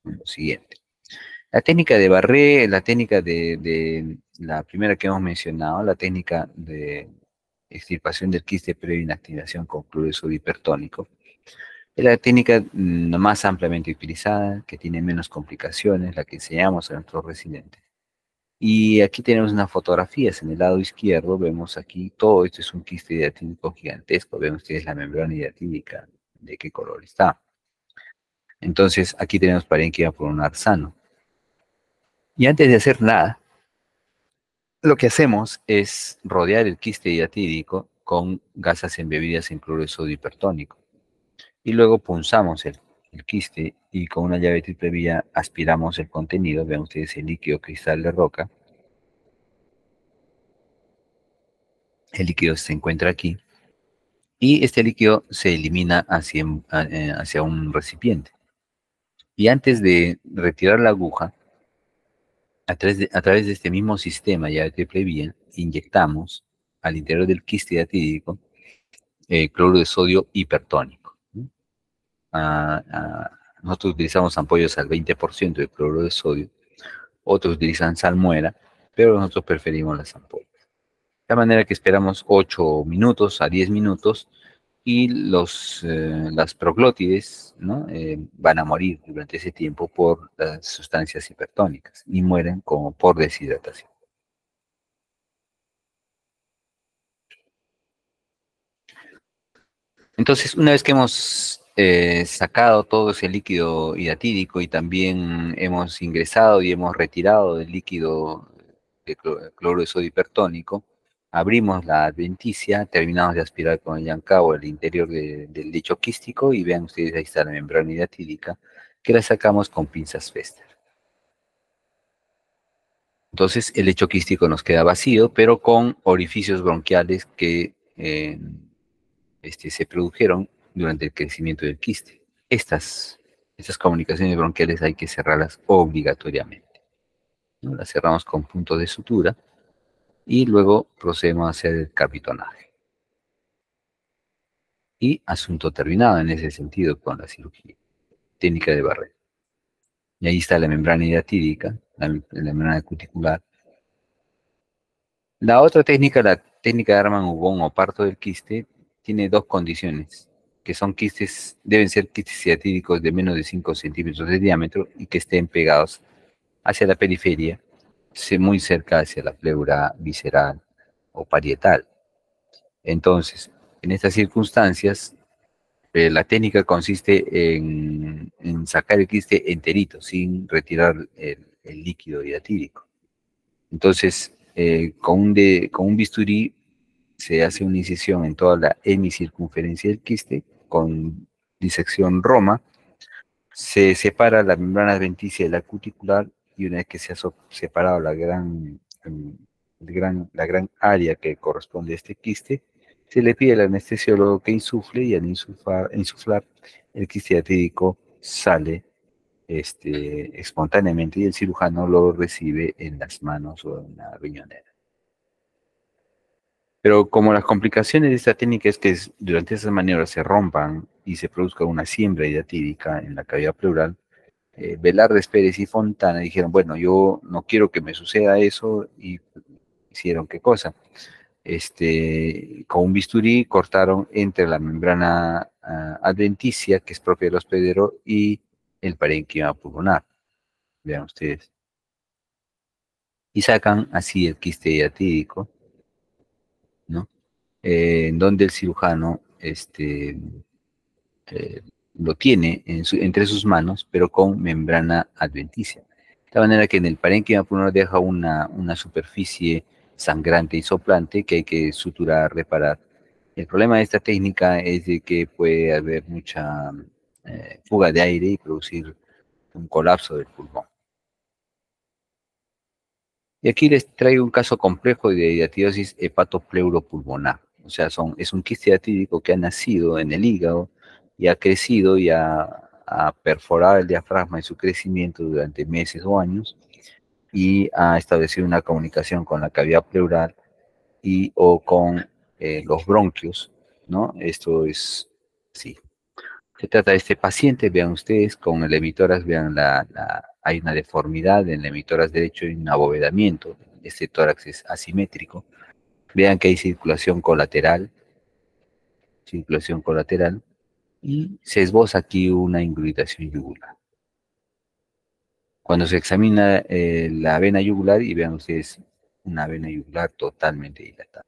[SPEAKER 1] en lo siguiente. La técnica de Barré, la técnica de la primera que hemos mencionado, la técnica de extirpación del quiste previa inactivación con cloruro de sodio hipertónico, es la técnica más ampliamente utilizada, que tiene menos complicaciones, la que enseñamos a nuestros residentes. Y aquí tenemos unas fotografías en el lado izquierdo, vemos aquí, todo esto es un quiste hiatídico gigantesco, ven ustedes la membrana hiatídica, de qué color está. Entonces, aquí tenemos parénquima pulmonar sano. Y antes de hacer nada, lo que hacemos es rodear el quiste hiatídico con gasas embebidas en cloruro de sodio hipertónico. Y luego punzamos el quiste y con una llave triple vía aspiramos el contenido, ven ustedes el líquido cristal de roca. El líquido se encuentra aquí. Y este líquido se elimina hacia un recipiente. Y antes de retirar la aguja, a través de este mismo sistema ya de triple vía, inyectamos al interior del quiste hiatídico cloruro de sodio hipertónico, ¿no? Nosotros utilizamos ampollas al 20% de cloruro de sodio, otros utilizan salmuera, pero nosotros preferimos las ampollas. De manera que esperamos 8 minutos a 10 minutos y las proglótides, ¿no? Van a morir durante ese tiempo por las sustancias hipertónicas y mueren como por deshidratación. Entonces, una vez que hemos sacado todo ese líquido hiatídico y también hemos ingresado y hemos retirado el líquido de cloruro de sodio hipertónico, abrimos la adventicia, terminamos de aspirar con el Yancao el interior del lecho quístico y vean ustedes, ahí está la membrana hiatídica, que la sacamos con pinzas Fester. Entonces el lecho quístico nos queda vacío, pero con orificios bronquiales que se produjeron durante el crecimiento del quiste. Estas comunicaciones bronquiales hay que cerrarlas obligatoriamente, ¿no? Las cerramos con puntos de sutura y luego procedemos a hacer el capitonaje. Y asunto terminado en ese sentido con la cirugía. técnica de Barrett. Y ahí está la membrana hidatídica, la membrana cuticular. La otra técnica, la técnica de Arman-Ubón o parto del quiste, tiene dos condiciones, que son quistes, deben ser quistes hidatídicos de menos de 5 centímetros de diámetro y que estén pegados hacia la periferia, muy cerca hacia la pleura visceral o parietal. Entonces, en estas circunstancias, la técnica consiste en sacar el quiste enterito, sin retirar el líquido hidatídico. Entonces, con un bisturí se hace una incisión en toda la hemicircunferencia del quiste con disección Roma, se separa la membrana adventicia de la cuticular y una vez que se ha separado la gran área que corresponde a este quiste, se le pide al anestesiólogo que insufle y al insuflar el quiste diatídico sale espontáneamente y el cirujano lo recibe en las manos o en la riñonera. Pero como las complicaciones de esta técnica es que durante esas maniobras se rompan y se produzca una siembra hidatídica en la cavidad pleural, Velarde, Pérez y Fontana dijeron, bueno, yo no quiero que me suceda eso, y hicieron qué cosa. Con un bisturí cortaron entre la membrana adventicia, que es propia del hospedero, y el parénquima pulmonar. Vean ustedes. Y sacan así el quiste hidatídico, ¿no? En donde el cirujano eh, lo tiene entre sus manos, pero con membrana adventicia. De tal manera que en el parénquima pulmonar deja una superficie sangrante y soplante que hay que suturar, reparar. El problema de esta técnica es de que puede haber mucha fuga de aire y producir un colapso del pulmón. Y aquí les traigo un caso complejo de hidatidiosis hepatopleuropulmonar. O sea, es un quiste hidatídico que ha nacido en el hígado y ha crecido y ha perforado el diafragma en su crecimiento durante meses o años y ha establecido una comunicación con la cavidad pleural o con los bronquios, ¿no? Esto es, sí. Se trata de este paciente, vean ustedes, con el emitoras, vean hay una deformidad en el emitoras derecho y un abovedamiento. Este tórax es asimétrico. Vean que hay circulación colateral, y se esboza aquí una ingurgitación yugular. Cuando se examina la vena yugular, y vean ustedes una vena yugular totalmente dilatada.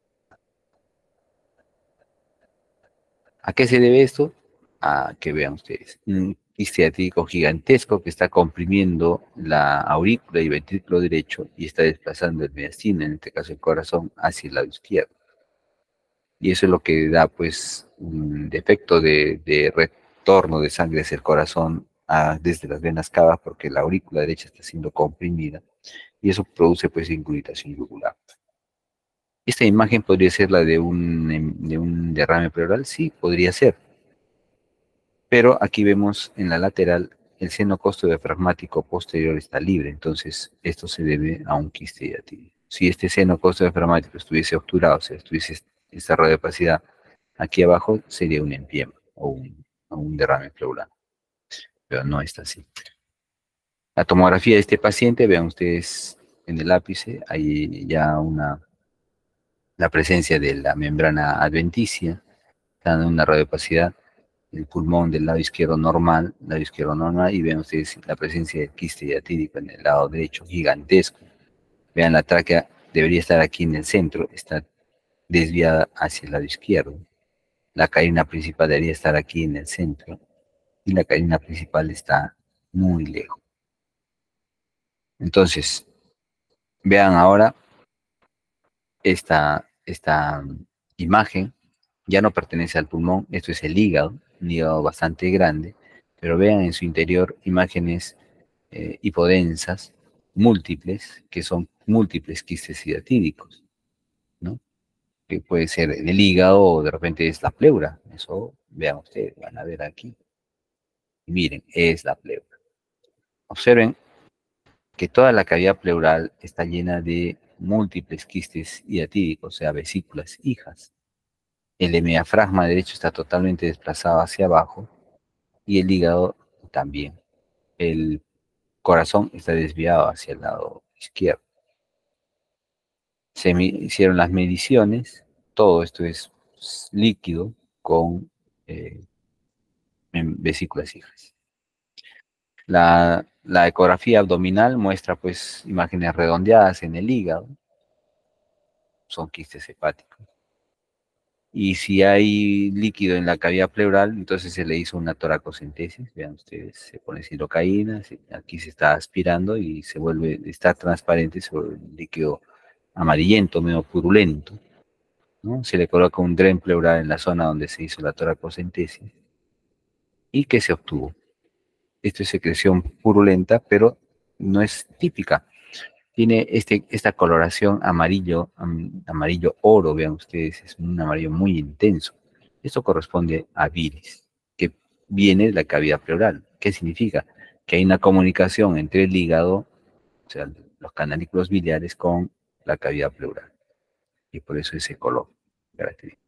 [SPEAKER 1] ¿A qué se debe esto? A que vean ustedes, un quiste hidatídico gigantesco que está comprimiendo la aurícula y ventrículo derecho y está desplazando el mediastino, en este caso el corazón, hacia el lado izquierdo. Y eso es lo que da pues un defecto de retorno de sangre hacia el corazón desde las venas cavas, porque la aurícula derecha está siendo comprimida y eso produce pues ingurgitación yugular. ¿Esta imagen podría ser la de un derrame pleural? Sí, podría ser. Pero aquí vemos en la lateral el seno costodiafragmático posterior está libre, entonces esto se debe a un quiste hidatídico. Si este seno costodiafragmático estuviese obturado, si estuviese esta radiopacidad aquí abajo, sería un empiema o un derrame pleural, pero no está así. La tomografía de este paciente, vean ustedes en el ápice, hay ya la presencia de la membrana adventicia, dando una radiopacidad, el pulmón del lado izquierdo normal, y vean ustedes la presencia del quiste hidatídico en el lado derecho, gigantesco. Vean, la tráquea debería estar aquí en el centro, está desviada hacia el lado izquierdo. La carina principal debería estar aquí en el centro, y la carina principal está muy lejos. Entonces, vean ahora esta imagen, ya no pertenece al pulmón, esto es el hígado, un hígado bastante grande, pero vean en su interior imágenes hipodensas, múltiples, que son múltiples quistes hidatídicos, ¿no? Que puede ser en el hígado o de repente es la pleura, eso vean ustedes, van a ver aquí. Y miren, es la pleura. Observen que toda la cavidad pleural está llena de múltiples quistes hidatídicos, o sea, vesículas hijas. El hemidiafragma derecho está totalmente desplazado hacia abajo y el hígado también. El corazón está desviado hacia el lado izquierdo. Hicieron las mediciones, todo esto es líquido con vesículas hijas. La ecografía abdominal muestra pues imágenes redondeadas en el hígado, son quistes hepáticos. Y si hay líquido en la cavidad pleural, entonces se le hizo una toracocentesis. Vean ustedes, se pone silocaína, aquí se está aspirando y se vuelve, está transparente sobre el líquido amarillento, medio purulento, ¿no? Se le coloca un dren pleural en la zona donde se hizo la toracocentesis. ¿Y qué se obtuvo? Esto es secreción purulenta, pero no es típica. Tiene esta coloración amarillo, amarillo oro, vean ustedes, es un amarillo muy intenso. Esto corresponde a bilis, que viene de la cavidad pleural. ¿Qué significa? Que hay una comunicación entre el hígado, o sea, los canalículos biliares con la cavidad pleural. Y por eso ese color característico.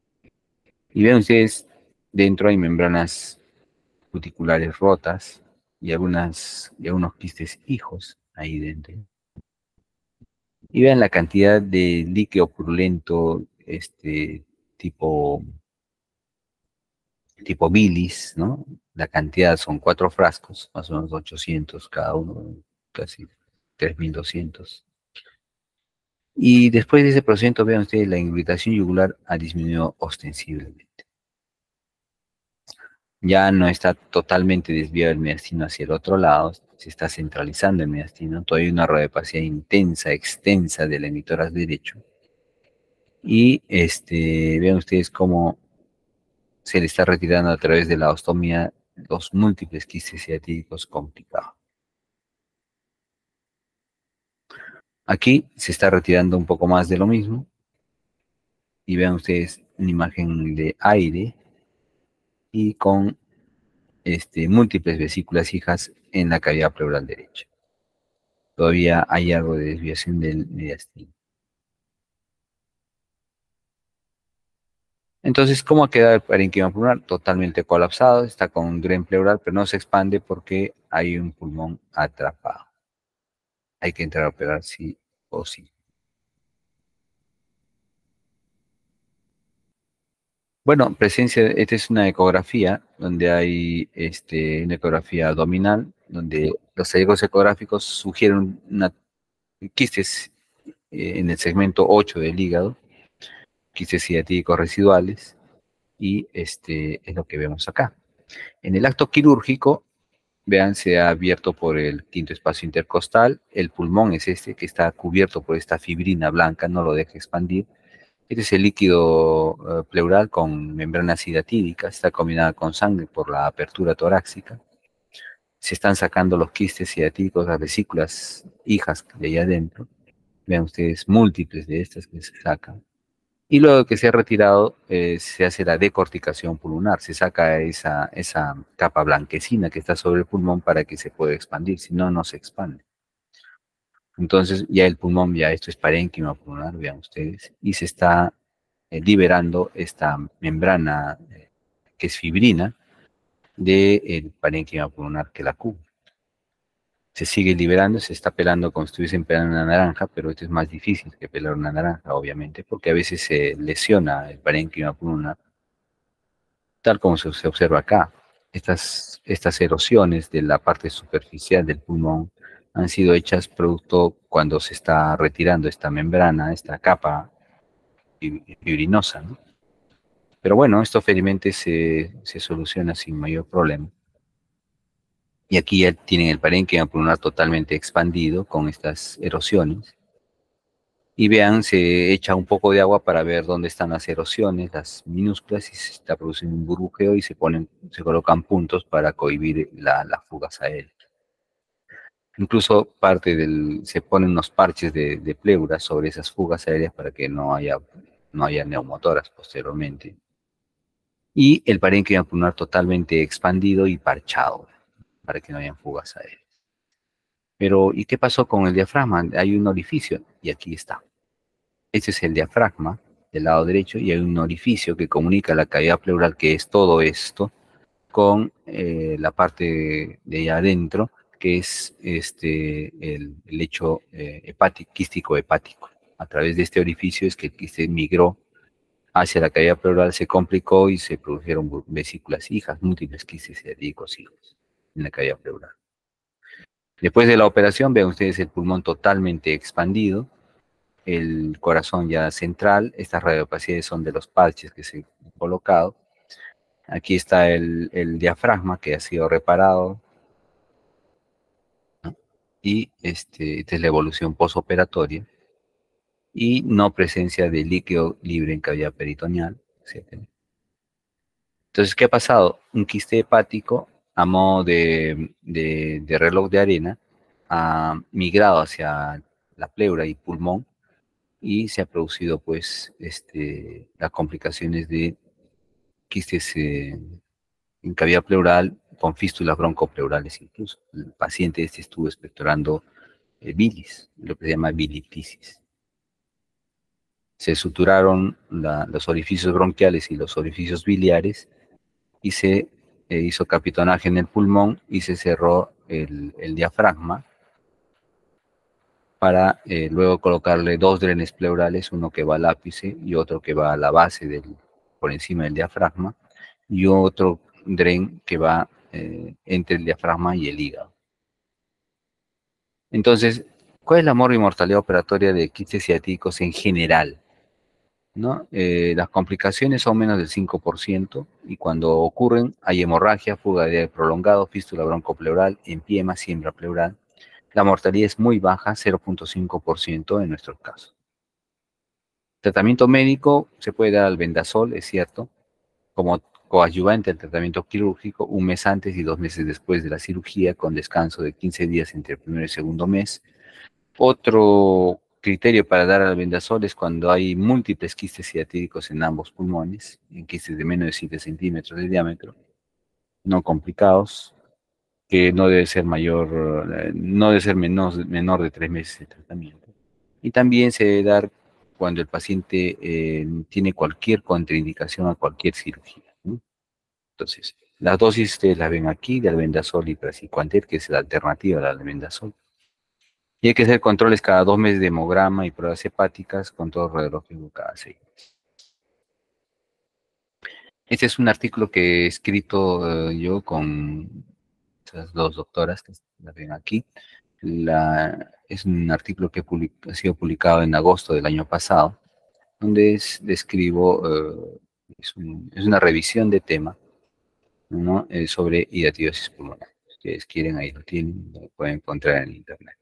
[SPEAKER 1] Y vean ustedes, dentro hay membranas cuticulares rotas y algunos quistes hijos ahí dentro. Y vean la cantidad de líquido purulento, tipo, tipo bilis, ¿no? La cantidad son 4 frascos, más o menos 800 cada uno, casi 3200. Y después de ese procedimiento, vean ustedes, la irritación yugular ha disminuido ostensiblemente. Ya no está totalmente desviado el mediastino hacia el otro lado, se está centralizando el mediastino, todavía hay una radiopacidad intensa, extensa del emitoras derecho. Y vean ustedes cómo se le está retirando a través de la ostomía los múltiples quistes ciatídicos complicados. Aquí se está retirando un poco más de lo mismo. Y vean ustedes una imagen de aire y con múltiples vesículas hijas en la cavidad pleural derecha. Todavía hay algo de desviación del mediastino. Entonces, ¿cómo queda el parénquima pulmonar? Totalmente colapsado, está con un dren pleural, pero no se expande porque hay un pulmón atrapado. Hay que entrar a operar sí o sí. Bueno, esta es una ecografía donde hay una ecografía abdominal, donde los hallazgos ecográficos sugieren quistes en el segmento 8 del hígado, quistes ciatídicos residuales, y es lo que vemos acá. En el acto quirúrgico, vean, se ha abierto por el quinto espacio intercostal, el pulmón es este que está cubierto por esta fibrina blanca, no lo deja expandir. Este es el líquido pleural con membrana cidatídica, está combinada con sangre por la apertura torácica. Se están sacando los quistes ciatídicos, las vesículas hijas de ahí adentro. Vean ustedes múltiples de estas que se sacan. Y luego que se ha retirado, se hace la decorticación pulmonar, se saca esa capa blanquecina que está sobre el pulmón para que se pueda expandir, si no, no se expande. Entonces ya el pulmón, ya esto es parénquima pulmonar, vean ustedes, y se está liberando esta membrana que es fibrina del parénquima pulmonar que la cubre. Se sigue liberando, se está pelando como si estuviesen pelando una naranja, pero esto es más difícil que pelar una naranja, obviamente, porque a veces se lesiona el parénquima pulmonar, tal como se observa acá. Estas erosiones de la parte superficial del pulmón han sido hechas producto cuando se está retirando esta membrana, esta capa fibrinosa, ¿no? Pero bueno, esto felizmente se soluciona sin mayor problema. Y aquí ya tienen el parénquima pulmonar totalmente expandido con estas erosiones. Y vean, se echa un poco de agua para ver dónde están las erosiones, las minúsculas, y se está produciendo un burbujeo y se colocan puntos para cohibir las fugas aéreas. Incluso se ponen unos parches de pleura sobre esas fugas aéreas para que no haya neumotoras posteriormente. Y el parénquima pulmonar totalmente expandido y parchado, para que no hayan fugas aéreas. Pero, ¿y qué pasó con el diafragma? Hay un orificio, y aquí está. Este es el diafragma del lado derecho, y hay un orificio que comunica la cavidad pleural, que es todo esto, con la parte de allá adentro, que es el lecho hepático, quístico hepático. A través de este orificio es que el quiste migró hacia la cavidad pleural, se complicó y se produjeron vesículas hijas, múltiples quistes ciáticos hijos en la cavidad pleural. Después de la operación, vean ustedes el pulmón totalmente expandido, el corazón ya central, estas radiopacidades son de los parches que se han colocado. Aquí está el diafragma que ha sido reparado, ¿no? Y esta es la evolución posoperatoria y no presencia de líquido libre en cavidad peritoneal, etc. Entonces, ¿qué ha pasado? Un quiste hepático a modo de reloj de arena ha migrado hacia la pleura y pulmón y se ha producido pues las complicaciones de quistes en cavidad pleural con fístulas broncopleurales incluso. El paciente estuvo expectorando bilis, lo que se llama bilitisis. Se suturaron los orificios bronquiales y los orificios biliares y se hizo capitonaje en el pulmón y se cerró el diafragma para luego colocarle dos drenes pleurales, uno que va al ápice y otro que va a la base por encima del diafragma, y otro dren que va entre el diafragma y el hígado. Entonces, ¿cuál es la mortalidad operatoria de quistes ciáticos en general? ¿No? Las complicaciones son menos del 5% y cuando ocurren hay hemorragia, fuga de aire prolongado, fístula broncopleural, empiema, siembra pleural. La mortalidad es muy baja, 0.5% en nuestro caso. Tratamiento médico se puede dar albendazol, es cierto, como coadyuvante al tratamiento quirúrgico un mes antes y 2 meses después de la cirugía, con descanso de 15 días entre el primer y segundo mes. Otro criterio para dar albendazol es cuando hay múltiples quistes ciatídicos en ambos pulmones, en quistes de menos de 7 centímetros de diámetro, no complicados, que no debe ser menor de 3 meses de tratamiento. Y también se debe dar cuando el paciente tiene cualquier contraindicación a cualquier cirugía, ¿no? Entonces, las dosis ustedes las ven aquí, de albendazol y praziquantel, que es la alternativa al albendazol. Y hay que hacer controles cada 2 meses de hemograma y pruebas hepáticas, control radiológico cada 6 meses. Este es un artículo que he escrito yo con esas dos doctoras que las ven aquí. Es un artículo que ha sido publicado en agosto del año pasado, donde describo, es una revisión de tema, ¿no? Sobre hidatidosis pulmonar. Si ustedes quieren, ahí lo tienen, lo pueden encontrar en internet.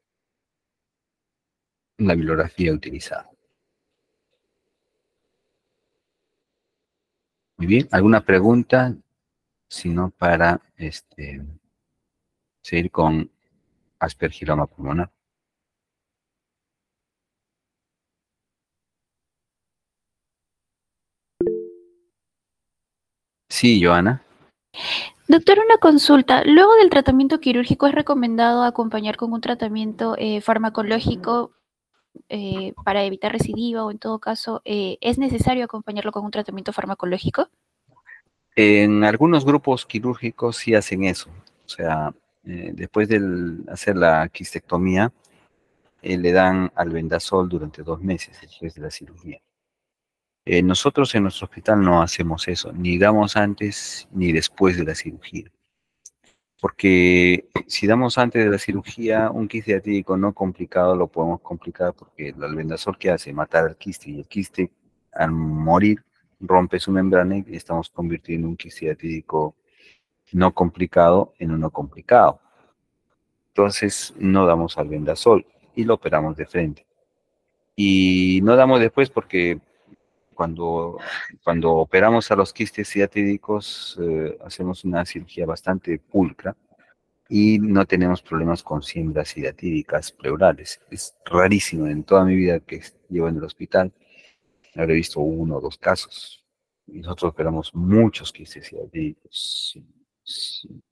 [SPEAKER 1] La bibliografía utilizada. Muy bien, ¿alguna pregunta? Si no, para seguir con aspergiloma pulmonar. Sí, Joana.
[SPEAKER 2] Doctor, una consulta. Luego del tratamiento quirúrgico, ¿es recomendado acompañar con un tratamiento farmacológico para evitar recidiva o en todo caso, es necesario acompañarlo con un tratamiento farmacológico?
[SPEAKER 1] En algunos grupos quirúrgicos sí hacen eso. O sea, después de hacer la quistectomía, le dan albendazol durante 2 meses después de la cirugía. Nosotros en nuestro hospital no hacemos eso, ni damos antes ni después de la cirugía. Porque si damos antes de la cirugía un quiste diatídico no complicado, lo podemos complicar porque el albendazol que hace matar al quiste y el quiste al morir rompe su membrana y estamos convirtiendo un quiste diatídico no complicado en uno complicado. Entonces no damos albendazol y lo operamos de frente. Y no damos después porque cuando operamos a los quistes ciatídicos hacemos una cirugía bastante pulcra y no tenemos problemas con siembras ciatídicas pleurales. Es rarísimo, en toda mi vida que llevo en el hospital, habré visto 1 o 2 casos. Y nosotros operamos muchos quistes ciatídicos. Sí, sí.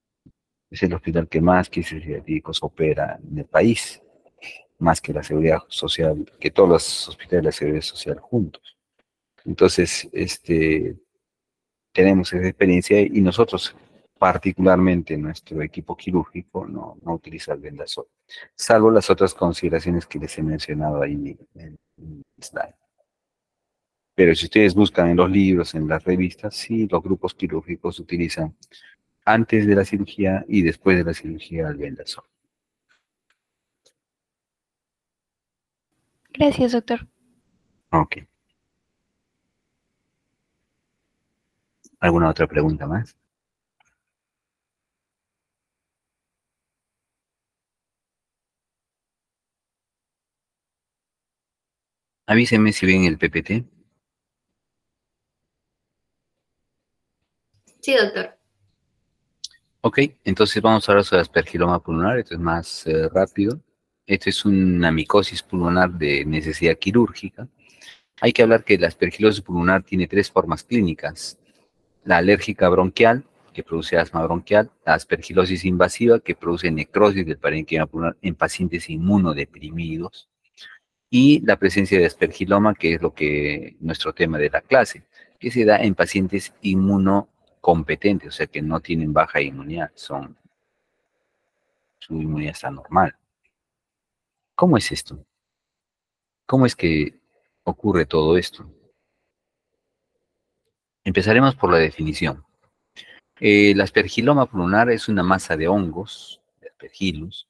[SPEAKER 1] Es el hospital que más quistes ciatídicos opera en el país, más que la Seguridad Social, que todos los hospitales de la Seguridad Social juntos. Entonces, tenemos esa experiencia y nosotros particularmente nuestro equipo quirúrgico no utiliza el Vendasol, salvo las otras consideraciones que les he mencionado ahí en el slide. Pero si ustedes buscan en los libros, en las revistas, sí, los grupos quirúrgicos utilizan antes de la cirugía y después de la cirugía el Vendasol.
[SPEAKER 2] Gracias, doctor.
[SPEAKER 1] Ok. ¿Alguna otra pregunta más? Avísenme si ven el PPT.
[SPEAKER 3] Sí, doctor.
[SPEAKER 1] Ok, entonces vamos a hablar sobre aspergiloma pulmonar. Esto es más rápido. Esto es una micosis pulmonar de necesidad quirúrgica. Hay que hablar que la aspergilosis pulmonar tiene tres formas clínicas. La alérgica bronquial, que produce asma bronquial. La aspergilosis invasiva, que produce necrosis del parénquima pulmonar en pacientes inmunodeprimidos. Y la presencia de aspergiloma, que es lo que nuestro tema de la clase, que se da en pacientes inmunocompetentes, o sea que no tienen baja inmunidad, su inmunidad está normal. ¿Cómo es esto? ¿Cómo es que ocurre todo esto? Empezaremos por la definición. El aspergiloma pulmonar es una masa de hongos, de aspergillus,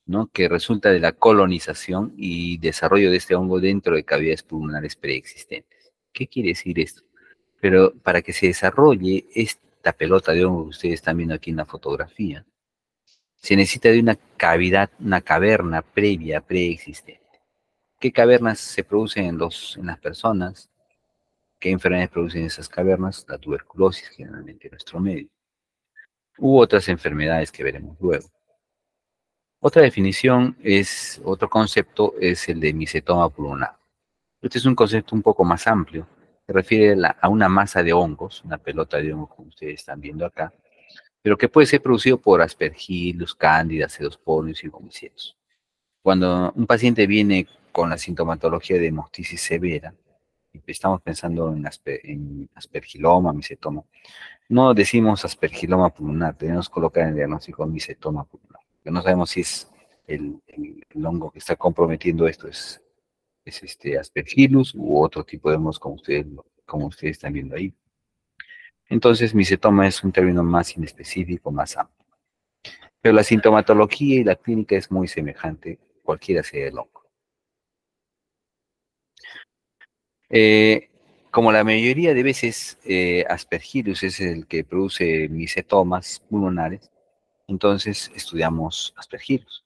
[SPEAKER 1] ¿no?, que resulta de la colonización y desarrollo de este hongo dentro de cavidades pulmonares preexistentes. ¿Qué quiere decir esto? Pero para que se desarrolle esta pelota de hongo que ustedes están viendo aquí en la fotografía, se necesita de una cavidad, una caverna previa, preexistente. ¿Qué cavernas se producen en las personas? ¿Qué enfermedades producen esas cavernas? La tuberculosis, generalmente en nuestro medio. U otras enfermedades que veremos luego. Otra definición otro concepto es el de micetoma pulmonar. Este es un concepto un poco más amplio. Se refiere a una masa de hongos, una pelota de hongos como ustedes están viendo acá, pero que puede ser producido por aspergillus, cándida, cedosporium y gomicietos. Cuando un paciente viene con la sintomatología de hemoptisis severa, y estamos pensando en aspergiloma, micetoma, no decimos aspergiloma pulmonar, tenemos que colocar en el diagnóstico micetoma pulmonar, que no sabemos si es el hongo que está comprometiendo esto, es este aspergillus u otro tipo de hongos como ustedes están viendo ahí. Entonces, micetoma es un término más inespecífico, más amplio. Pero la sintomatología y la clínica es muy semejante, cualquiera sea el hongo. Como la mayoría de veces Aspergillus es el que produce micetomas pulmonares, entonces estudiamos Aspergillus.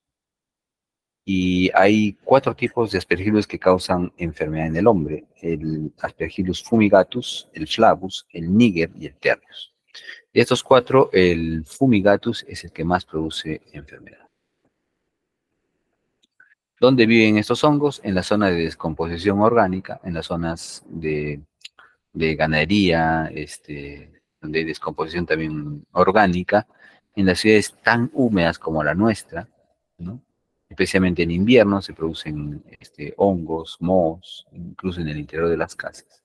[SPEAKER 1] Y hay 4 tipos de Aspergillus que causan enfermedad en el hombre: el Aspergillus fumigatus, el Flavus, el Niger y el Tertius. De estos 4, el fumigatus es el que más produce enfermedad. ¿Dónde viven estos hongos? En la zona de descomposición orgánica, en las zonas de ganadería, donde hay descomposición también orgánica, en las ciudades tan húmedas como la nuestra, ¿no? Especialmente en invierno se producen hongos, mohos, incluso en el interior de las casas.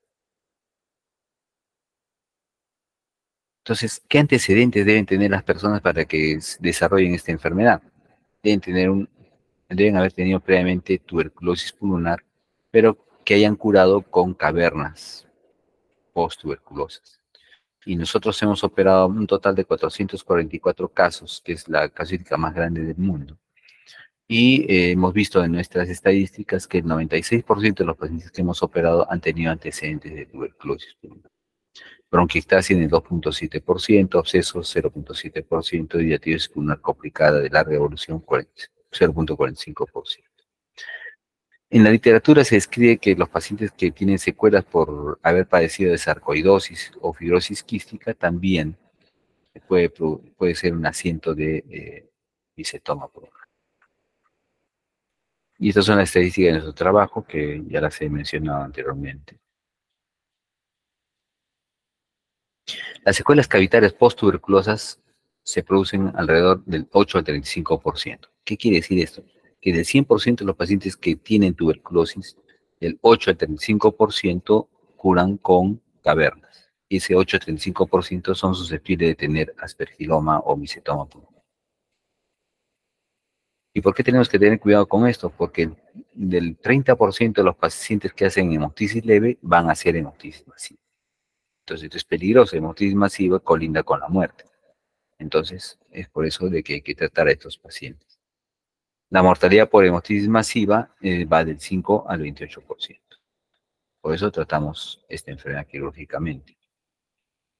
[SPEAKER 1] Entonces, ¿qué antecedentes deben tener las personas para que desarrollen esta enfermedad? Deben haber tenido previamente tuberculosis pulmonar, pero que hayan curado con cavernas post-tuberculosas. Y nosotros hemos operado un total de 444 casos, que es la casuística más grande del mundo. Y hemos visto en nuestras estadísticas que el 96% de los pacientes que hemos operado han tenido antecedentes de tuberculosis pulmonar. Bronquiectasia en el 2.7%, abscesos 0.7% y diatidosis pulmonar complicada de larga evolución 0.45%. En la literatura se describe que los pacientes que tienen secuelas por haber padecido de sarcoidosis o fibrosis quística también puede ser un asiento de micetoma pulmonar. Y estas son las estadísticas de nuestro trabajo que ya las he mencionado anteriormente. Las secuelas cavitarias post-tuberculosas se producen alrededor del 8 al 35%. ¿Qué quiere decir esto? Que del 100% de los pacientes que tienen tuberculosis, el 8 al 35% curan con cavernas. ese 8,35% son susceptibles de tener aspergiloma o micetoma pulmonar. ¿Y por qué tenemos que tener cuidado con esto? Porque del 30% de los pacientes que hacen hemoptisis leve van a hacer hemoptisis masiva. Entonces, esto es peligroso. Hemoptisis masiva colinda con la muerte. Entonces, es por eso de que hay que tratar a estos pacientes. La mortalidad por hemoptisis masiva va del 5 al 28%. Por eso tratamos esta enfermedad quirúrgicamente,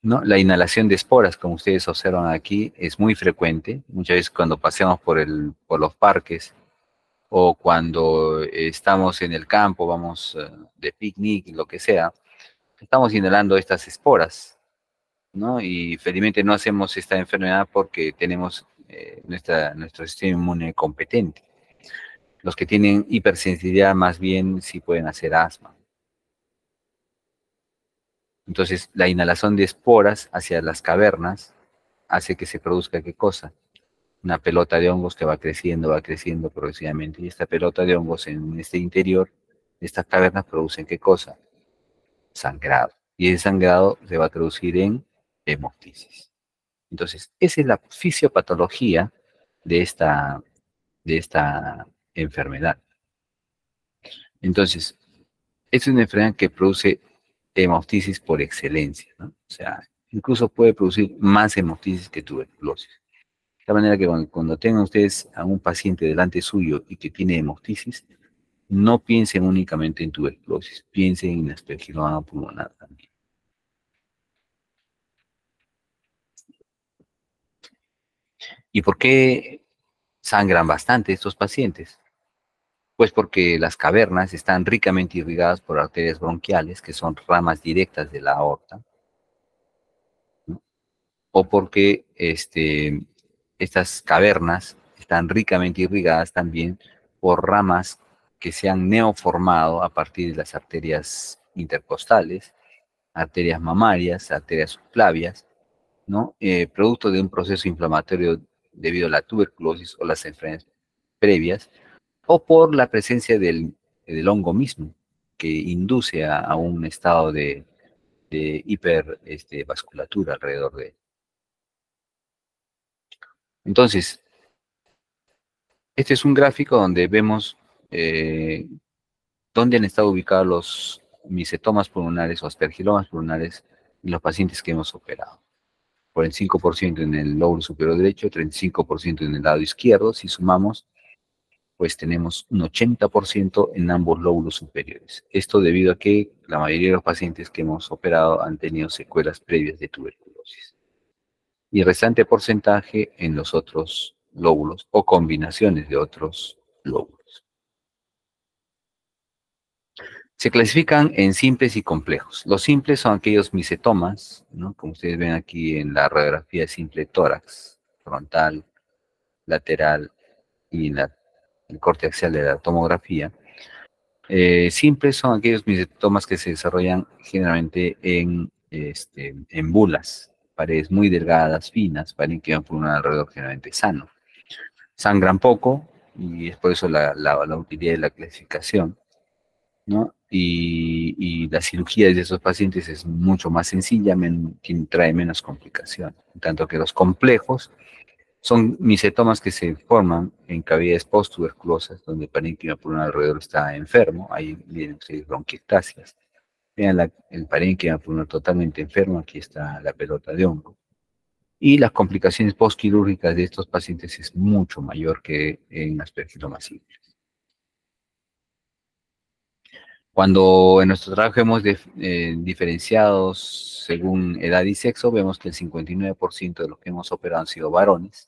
[SPEAKER 1] ¿no? La inhalación de esporas, como ustedes observan aquí, es muy frecuente. Muchas veces cuando paseamos por los parques o cuando estamos en el campo, vamos de picnic, lo que sea, estamos inhalando estas esporas, ¿no? Y felizmente no hacemos esta enfermedad porque tenemos nuestro sistema inmune competente. Los que tienen hipersensibilidad más bien sí pueden hacer asma. Entonces, la inhalación de esporas hacia las cavernas hace que se produzca, ¿qué cosa? Una pelota de hongos que va creciendo progresivamente. Y esta pelota de hongos en este interior de estas cavernas producen, ¿qué cosa? Sangrado. Y ese sangrado se va a traducir en hemoptisis. Entonces, esa es la fisiopatología de esta enfermedad. Entonces, es una enfermedad que produce hemoptisis por excelencia, ¿no? O sea, incluso puede producir más hemoptisis que tuberculosis. De tal manera que cuando tengan ustedes a un paciente delante suyo y que tiene hemoptisis, no piensen únicamente en tuberculosis, piensen en aspergiloma pulmonar también. ¿Y por qué sangran bastante estos pacientes? Pues porque las cavernas están ricamente irrigadas por arterias bronquiales, que son ramas directas de la aorta, ¿no? O porque estas cavernas están ricamente irrigadas también por ramas que se han neoformado a partir de las arterias intercostales, arterias mamarias, arterias subclavias, ¿no? Producto de un proceso inflamatorio debido a la tuberculosis o las enfermedades previas, o por la presencia del hongo mismo, que induce a un estado de hipervasculatura alrededor de él. Entonces, este es un gráfico donde vemos dónde han estado ubicados los micetomas pulmonares o aspergilomas pulmonares en los pacientes que hemos operado. 45% en el lóbulo superior derecho, 35% en el lado izquierdo. Si sumamos, pues tenemos un 80% en ambos lóbulos superiores. Esto debido a que la mayoría de los pacientes que hemos operado han tenido secuelas previas de tuberculosis. Y el restante porcentaje en los otros lóbulos o combinaciones de otros lóbulos. Se clasifican en simples y complejos. Los simples son aquellos micetomas, ¿no? Como ustedes ven aquí en la radiografía simple tórax, frontal, lateral y el corte axial de la tomografía. Simples son aquellos micetomas que se desarrollan generalmente en bulas, paredes muy delgadas, finas, parénquima pulmonar alrededor generalmente sano. Sangran poco y es por eso la utilidad de la clasificación, ¿no? Y la cirugía de esos pacientes es mucho más sencilla, trae menos complicaciones. En tanto que los complejos son micetomas que se forman en cavidades posttuberculosas, donde el parénquima pulmonar alrededor está enfermo. Ahí vienen ustedes bronquiectasias. Vean el parénquima pulmonar totalmente enfermo, aquí está la pelota de hongo. Y las complicaciones postquirúrgicas de estos pacientes es mucho mayor que en aspergilomas simples. Cuando en nuestro trabajo hemos diferenciado según edad y sexo, vemos que el 59% de los que hemos operado han sido varones,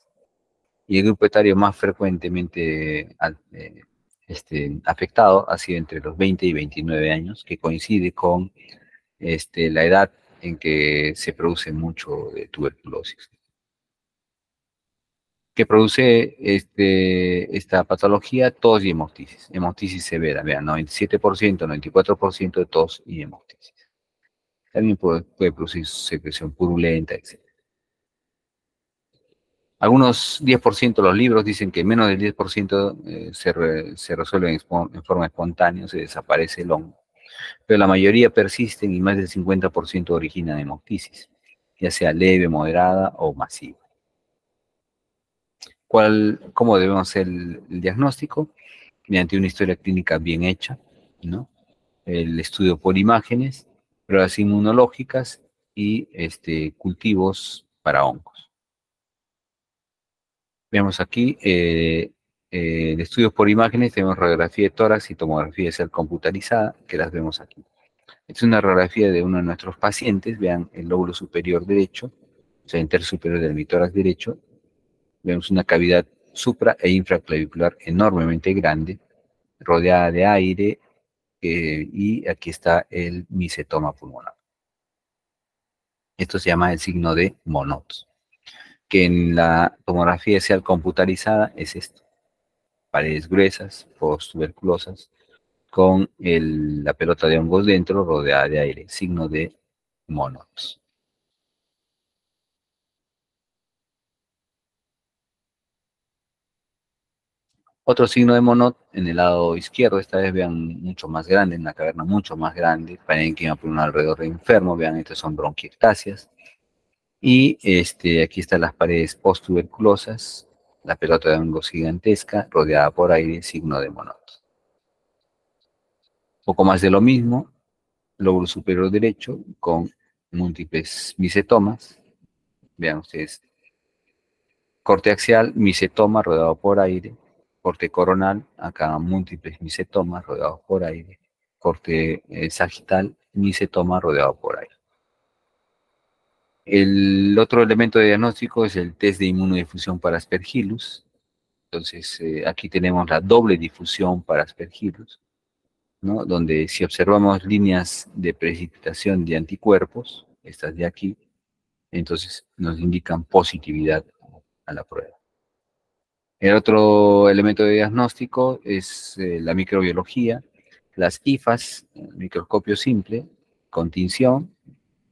[SPEAKER 1] y el grupo etario más frecuentemente afectado ha sido entre los 20 y 29 años, que coincide con la edad en que se produce mucho de tuberculosis. Que produce esta patología, tos y hemoptisis. Hemoptisis severa, vean, 97%, 94% de tos y hemoptisis. También puede producir secreción purulenta, etc. Algunos 10% de los libros dicen que menos del 10% se resuelven en forma espontánea, se desaparece el hongo. pero la mayoría persisten y más del 50% originan hemoptisis, ya sea leve, moderada o masiva. ¿Cómo debemos hacer el diagnóstico? Mediante una historia clínica bien hecha, ¿no? El estudio por imágenes, pruebas inmunológicas y cultivos para hongos. Vemos aquí el estudio por imágenes, tenemos radiografía de tórax y tomografía de cel computarizada, que las vemos aquí. Esta es una radiografía de uno de nuestros pacientes, vean el lóbulo superior derecho, o sea, intersuperior del mitórax derecho, vemos una cavidad supra e infraclavicular enormemente grande, rodeada de aire, y aquí está el micetoma pulmonar. Esto se llama el signo de Monod, que en la tomografía seal computarizada es esto: paredes gruesas, posttuberculosas, con la pelota de hongos dentro rodeada de aire, signo de Monod. Otro signo de Monod en el lado izquierdo, esta vez vean mucho más grande, en la caverna mucho más grande, parénquima pulmonar alrededor de enfermo, vean, estas son bronquiectasias. Y aquí están las paredes posttuberculosas, la pelota de hongos gigantesca, rodeada por aire, signo de Monod. Poco más de lo mismo, lóbulo superior derecho, con múltiples micetomas. Vean ustedes, corte axial, micetoma rodeado por aire. Corte coronal, acá múltiples micetomas rodeados por aire. Corte sagital, micetoma rodeado por aire. El otro elemento de diagnóstico es el test de inmunodifusión para Aspergillus. Entonces, aquí tenemos la doble difusión para Aspergillus, ¿no? Donde si observamos líneas de precipitación de anticuerpos, estas de aquí, entonces nos indican positividad a la prueba. El otro elemento de diagnóstico es la microbiología, las hifas, microscopio simple, con tinción,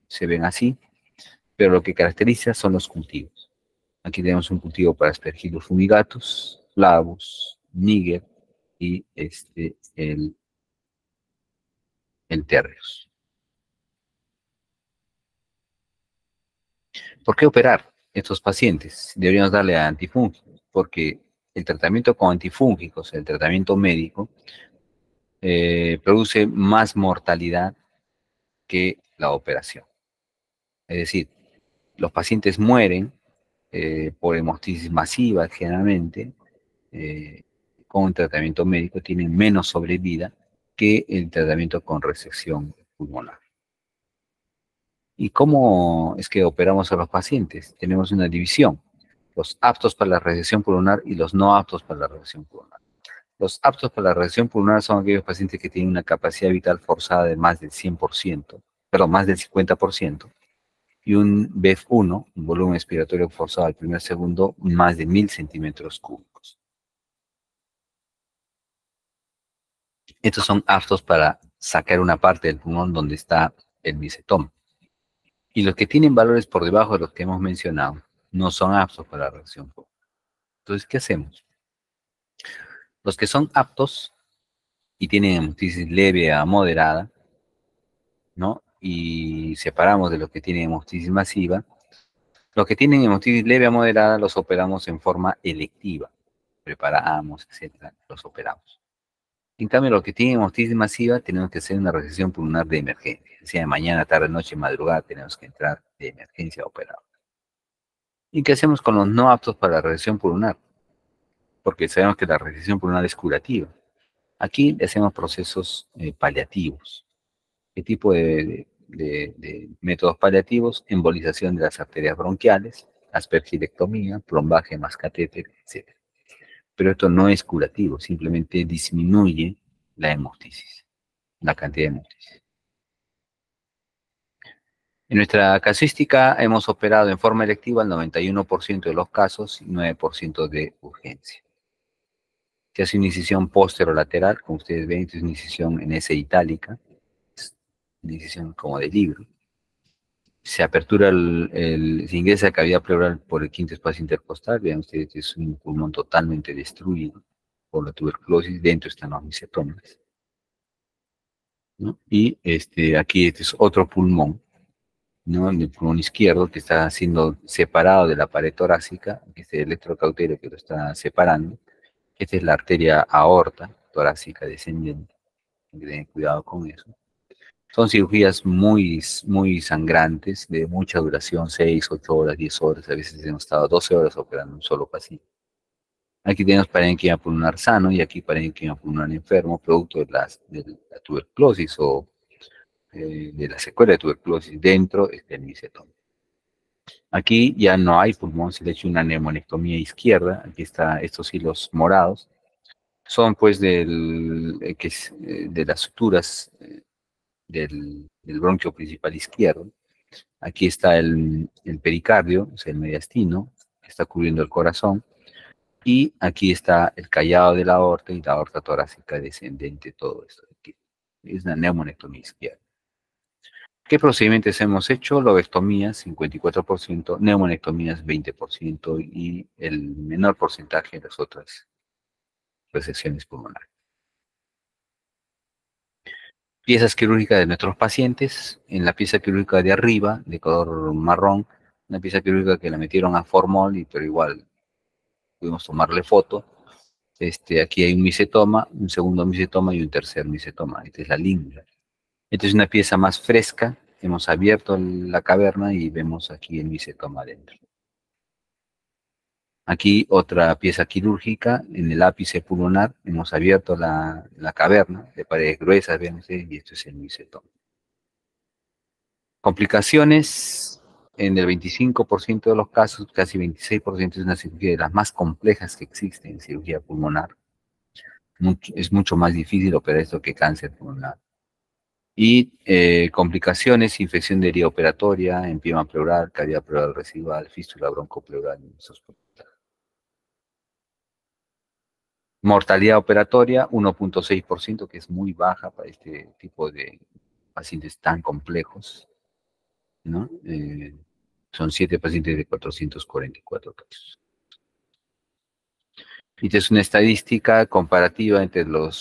[SPEAKER 1] se ven así, pero lo que caracteriza son los cultivos. Aquí tenemos un cultivo para Aspergillus fumigatus, flavus, niger y el terreus. ¿Por qué operar estos pacientes? Deberíamos darle a antifúngicos, porque el tratamiento con antifúngicos, el tratamiento médico, produce más mortalidad que la operación. Es decir, los pacientes mueren por hemoptisis masiva generalmente, con tratamiento médico tienen menos sobrevida que el tratamiento con resección pulmonar. ¿Y cómo es que operamos a los pacientes? Tenemos una división: los aptos para la resección pulmonar y los no aptos para la resección pulmonar. Los aptos para la resección pulmonar son aquellos pacientes que tienen una capacidad vital forzada de más del 100%, perdón, más del 50%, y un BEF1, un volumen expiratorio forzado al primer segundo, más de 1000 centímetros cúbicos. Estos son aptos para sacar una parte del pulmón donde está el micetoma. Y los que tienen valores por debajo de los que hemos mencionado no son aptos para la resección pulmonar. Entonces, ¿qué hacemos? Los que son aptos y tienen hemoptisis leve a moderada, ¿no? Y separamos de los que tienen hemoptisis masiva. Los que tienen hemoptisis leve a moderada los operamos en forma electiva. Preparamos, etcétera, los operamos. En cambio, los que tienen hemoptisis masiva tenemos que hacer una resección pulmonar de emergencia. O sea, mañana, tarde, noche, madrugada tenemos que entrar de emergencia a operar. ¿Y qué hacemos con los no aptos para la resección pulmonar? Porque sabemos que la resección pulmonar es curativa. Aquí le hacemos procesos paliativos. ¿Qué tipo de métodos paliativos? Embolización de las arterias bronquiales, aspergilectomía, plombaje más catéter, etc. Pero esto no es curativo, simplemente disminuye la hemoptisis, la cantidad de hemoptisis. En nuestra casuística hemos operado en forma electiva el 91% de los casos y 9% de urgencia. Se hace una incisión posterolateral, como ustedes ven, esto es una incisión en S itálica, es una incisión como de libro. Se apertura se ingresa a cavidad pleural por el quinto espacio intercostal. Vean ustedes, es un pulmón totalmente destruido por la tuberculosis. Dentro están los micetomas. ¿no? Y aquí este es otro pulmón, ¿no? El pulmón izquierdo que está siendo separado de la pared torácica, que es el electrocauterio que lo está separando. Esta es la arteria aorta torácica descendente. Hay que tener cuidado con eso. Son cirugías muy sangrantes, de mucha duración, 6, 8 horas, 10 horas. A veces hemos estado 12 horas operando un solo paciente. Aquí tenemos parénquima pulmonar sano y aquí parénquima pulmonar enfermo, producto de la tuberculosis o de la secuela de tuberculosis dentro del micetoma. Aquí ya no hay pulmón, se le ha hecho una neumonectomía izquierda. Aquí están estos hilos morados. Son pues de las suturas del bronquio principal izquierdo. Aquí está el pericardio, o sea, el mediastino, que está cubriendo el corazón. Y aquí está el callado de la aorta y la aorta torácica descendente, todo esto de aquí. Es una neumonectomía izquierda. ¿Qué procedimientos hemos hecho? Lobectomías, 54%, neumonectomías, 20%, y el menor porcentaje de las otras resecciones pulmonares. Piezas quirúrgicas de nuestros pacientes. En la pieza quirúrgica de arriba, de color marrón, una pieza quirúrgica que la metieron a formol, pero igual pudimos tomarle foto. Aquí hay un micetoma, un segundo micetoma y un tercer micetoma. Esta es la língula. Esta es una pieza más fresca. Hemos abierto la caverna y vemos aquí el micetoma adentro. Aquí otra pieza quirúrgica en el ápice pulmonar. Hemos abierto la caverna de paredes gruesas, ven ustedes, y esto es el micetoma. Complicaciones en el 25% de los casos, casi 26% es una cirugía de las más complejas que existen en cirugía pulmonar. Es mucho más difícil operar esto que cáncer pulmonar. Y complicaciones, infección de herida operatoria, empiema pleural, cavidad pleural residual, fístula broncopleural. Mortalidad operatoria, 1.6%, que es muy baja para este tipo de pacientes tan complejos, ¿no? Son 7 pacientes de 444 casos. Y esta es una estadística comparativa entre lo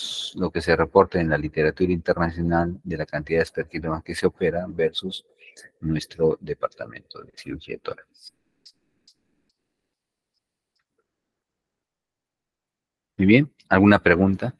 [SPEAKER 1] que se reporta en la literatura internacional de la cantidad de esperquinomas que se operan versus nuestro departamento de cirugía de tórax. Muy bien, ¿alguna pregunta?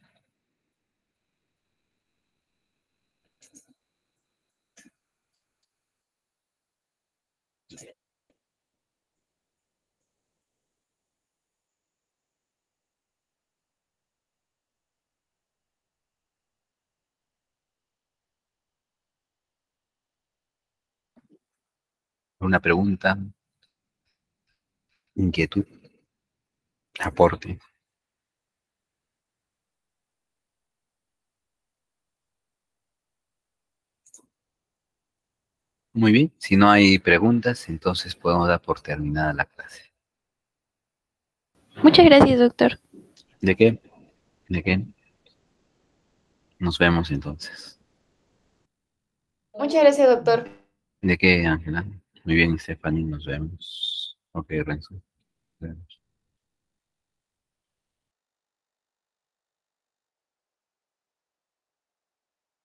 [SPEAKER 1] ¿Alguna pregunta? ¿Inquietud? ¿Aporte? Muy bien, si no hay preguntas, entonces podemos dar por terminada la clase.
[SPEAKER 2] Muchas gracias, doctor.
[SPEAKER 1] ¿De qué? ¿De qué? Nos vemos entonces.
[SPEAKER 3] Muchas gracias, doctor.
[SPEAKER 1] ¿De qué, Ángela? Muy bien, Stephanie, nos vemos. Ok, Renzo. Nos vemos.